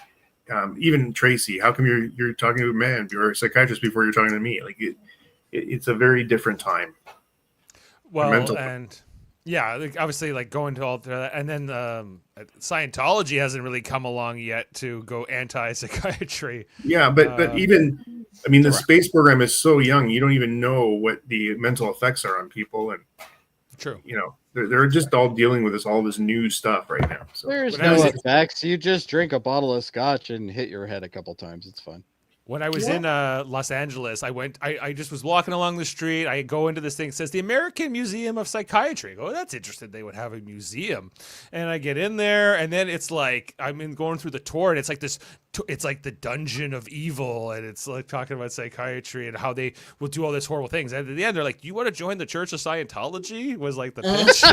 Even Tracy, how come you're talking to a man? You're a psychiatrist before you're talking to me. Like it's a very different time. Well, and yeah, obviously, going to all that, and then Scientology hasn't really come along yet to go anti-psychiatry. Yeah, but even, the space program is so young, you don't even know what the mental effects are on people, and true, they're just all dealing with all this new stuff right now. So there's no effects. You just drink a bottle of scotch and hit your head a couple times. It's fun. When I was in Los Angeles, I just was walking along the street. I go into this thing, it says the American Museum of Psychiatry. I go, that's interesting. They would have a museum. And I get in there, and then it's like, going through the tour, and it's like this, it's like the dungeon of evil. And it's like talking about psychiatry and how they will do all these horrible things. And at the end, they're like, you want to join the Church of Scientology? Was like the pitch.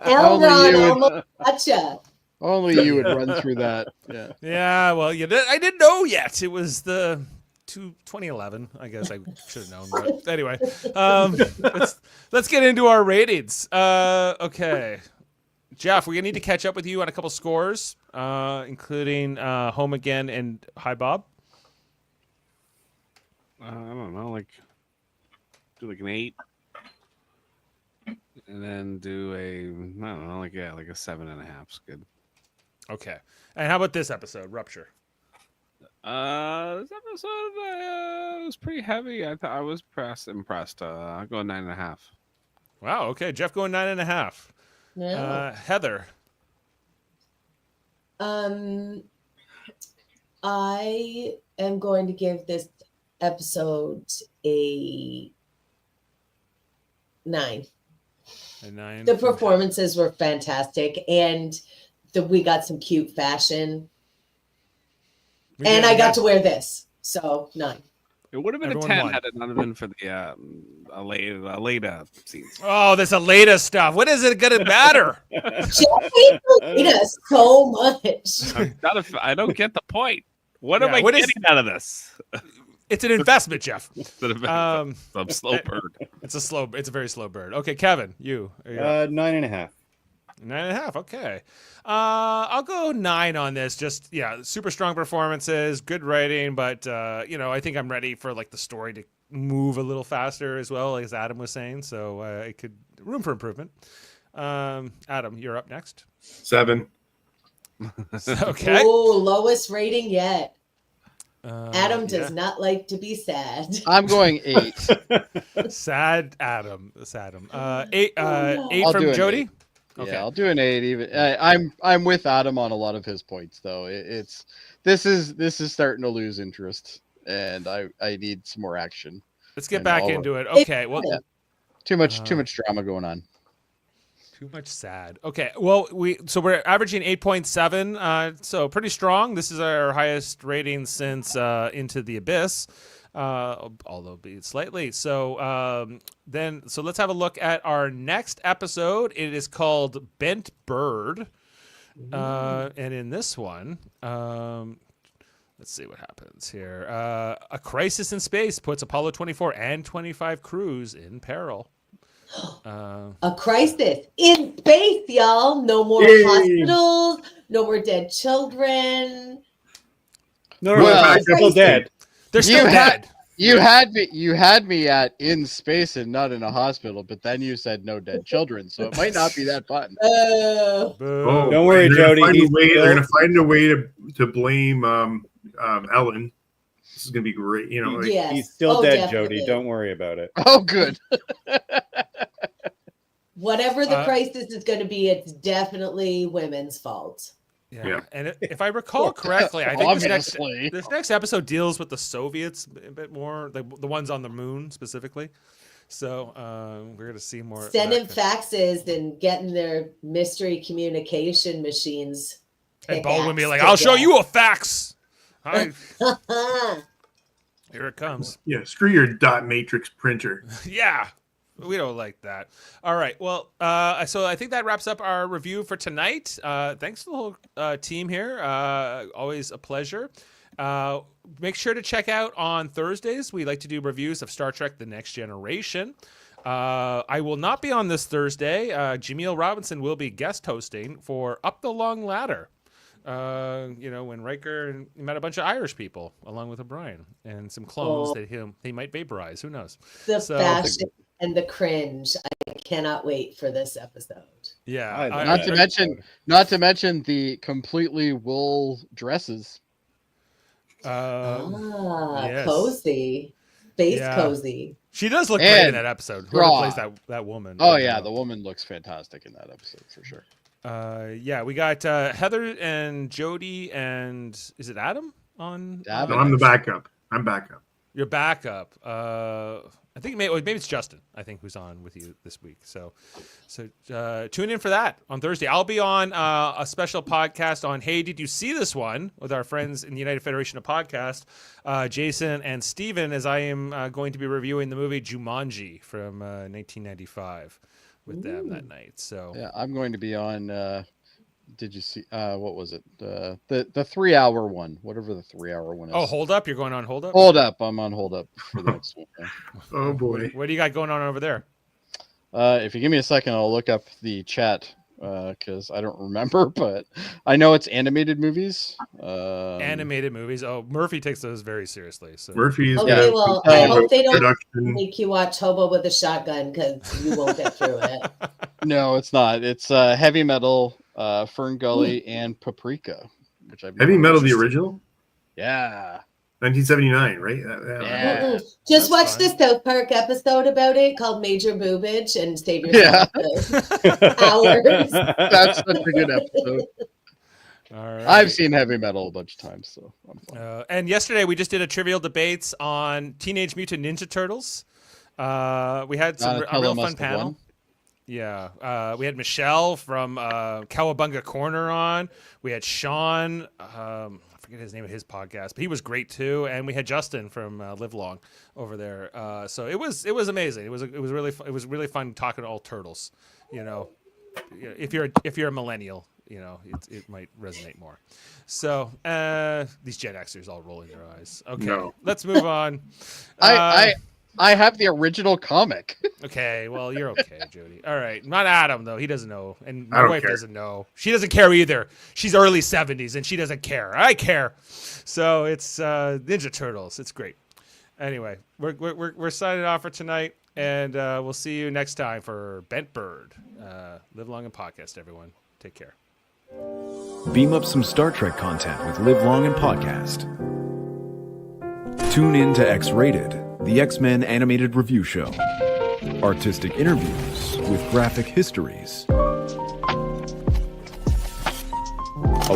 Elron, gotcha. Only you would run through that. Yeah. Yeah. Well, I didn't know yet. It was the 2011. I guess I should have known. But anyway, let's get into our ratings. Okay, Jeff, we're gonna need to catch up with you on a couple scores, including Home Again and Hi Bob. I don't know, do an 8, and then do a I don't know, like a 7.5 is good. Okay. And how about this episode, Rupture? This episode was pretty heavy. I was impressed. I'll go 9.5. Wow. Okay, Jeff going 9.5. No. Heather. I am going to give this episode a 9. A 9. The performances were fantastic, and we got some cute fashion. And I got to wear this, so 9. It would have been Everyone a 10 won. had it not have been for the Aleda scenes. Oh, this Aleda stuff. What is it going to matter? Jeffrey hated us so much. I don't get the point. What am Yeah, I what is- getting out of this? It's an investment, Jeff. I'm slow bird. It's a very slow bird. Okay, Kevin, you. 9.5. 9.5. Okay. I'll go 9 on this. Just, super strong performances, good writing, but, I think I'm ready for like the story to move a little faster as well, as Adam was saying. So it could room for improvement. Adam, you're up next. 7. Okay. Oh, lowest rating yet. Adam yeah. does not like to be sad. I'm going 8. Sad Adam. 8 I'll from do an Jody. 8. Okay. Yeah, I'll do an 8. Even I'm with Adam on a lot of his points, though. This is starting to lose interest, and I need some more action. Let's get And back all into it. Okay. Well, Yeah. Too much drama going on. too much sad. Okay. Well, we're averaging 8.7. So pretty strong. This is our highest rating since Into the Abyss. Although be slightly. So let's have a look at our next episode. It is called Bent Bird. And in this one, let's see what happens here. A crisis in space puts Apollo 24 and 25 crews in peril. A crisis in space, y'all. No more Yay. hospitals. No more dead children. No, Well, triple dead. They're still You had- dead. You had me at in space and not in a hospital, but then you said no dead children, so it might not be that fun. Oh, Boo. Don't worry, they're gonna Jody, find a he's way- still- They're going to find a way to blame Ellen. This is going to be great. yes. He's still Oh, dead, definitely. Jody. Don't worry about it. Oh, good. Whatever the crisis is going to be, it's definitely women's fault. Yeah. And if I recall correctly, I think Obviously. this next episode deals with the Soviets a bit more, the ones on the moon specifically. So we're going to see more. of Sending that. faxes and getting their mystery communication machines. And Baldwin be like, pickaxed I'll to show death." you a fax. Here it comes. Yeah, screw your dot matrix printer. Yeah. We don't like that. All right. Well, so I think that wraps up our review for tonight. Thanks to the whole team here. Always a pleasure. Make sure to check out on Thursdays. We like to do reviews of Star Trek The Next Generation. I will not be on this Thursday. Jaemeel Robinson will be guest hosting for Up the Long Ladder. When Riker met a bunch of Irish people along with O'Brien and some clones that he might vaporize. Who knows? The So- fashion and the cringe. I cannot wait for this episode. Yeah. I Not to mention the completely wool dresses. Yes. Cozy. Space Yeah. cozy. She does look great in And that episode. Whoever raw. plays that woman. Oh yeah, the woman looks fantastic in that episode for sure. We got Heather and Jody and is it Adam on? Adam. No, I'm the backup. I'm backup. Your backup. I think maybe it's Justin. I think who's on with you this week. So tune in for that on Thursday. I'll be on a special podcast on Hey, Did You See This One with our friends in the United Federation of Podcast, Jason and Steven, as I am going to be reviewing the movie Jumanji from 1995 with them that night. So Yeah, I'm going to be on. Did you see? What was it? The 3-hour one, whatever the 3-hour one is. Oh, Hold Up. You're going on Hold Up? Hold up! I'm on hold up for the next one. Yeah. Oh boy. What do you got going on over there? If you give me a second, I'll look up the chat because I don't remember, but I know it's animated movies. Animated movies. Oh, Murphy takes those very seriously. So Murphy's Okay, got well, I hope they don't production. make you watch Hobo with a Shotgun because you won't get through it. No, it's not. It's Heavy Metal, Fern Gully, and Paprika, which I've Heavy never Metal, the watched. original. Yeah. 1979, right? Yeah. Mm-mm. Just That's watch fine. the South Park episode about it called Major Boobage and save yourself hours. That's such a good episode. All right. I've seen heavy metal a bunch of times, so I'm fine. And yesterday we just did a trivial debates on Teenage Mutant Ninja Turtles. We had a Donatello real must fun have panel. won. Yeah, we had Michelle from Cowabunga Corner on. We had Sean, I forget his name of his podcast, but he was great too. And we had Justin from Live Long over there. So it was amazing. It was really fun talking to all turtles. You know, if you're a millennial, you know it might resonate more. So these Gen Xers all rolling their eyes. Okay, No. let's move on. I have the original comic. Okay, well, you're okay, Jody. All right. Not Adam, though. He doesn't know. And I my don't wife care. doesn't know. She doesn't care either. She's early 70s, and she doesn't care. I care. So it's Ninja Turtles. It's great. Anyway, we're signing off for tonight, and we'll see you next time for Bent Bird. Live long and podcast, everyone. Take care. Beam up some Star Trek content with Live Long and Podcast. Tune in to X-Rated, the X-Men animated review show. Artistic interviews with graphic histories. A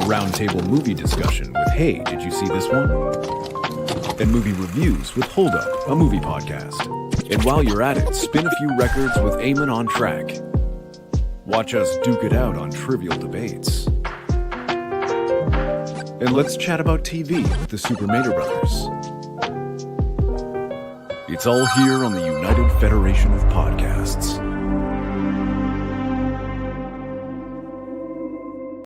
roundtable movie discussion with Hey, did you see this one? And movie reviews with Hold Up, a movie podcast. And while you're at it, spin a few records with Eamon on Track. Watch us duke it out on trivial debates. And let's chat about TV with the Super Mater Brothers. It's all here on the United Federation of Podcasts.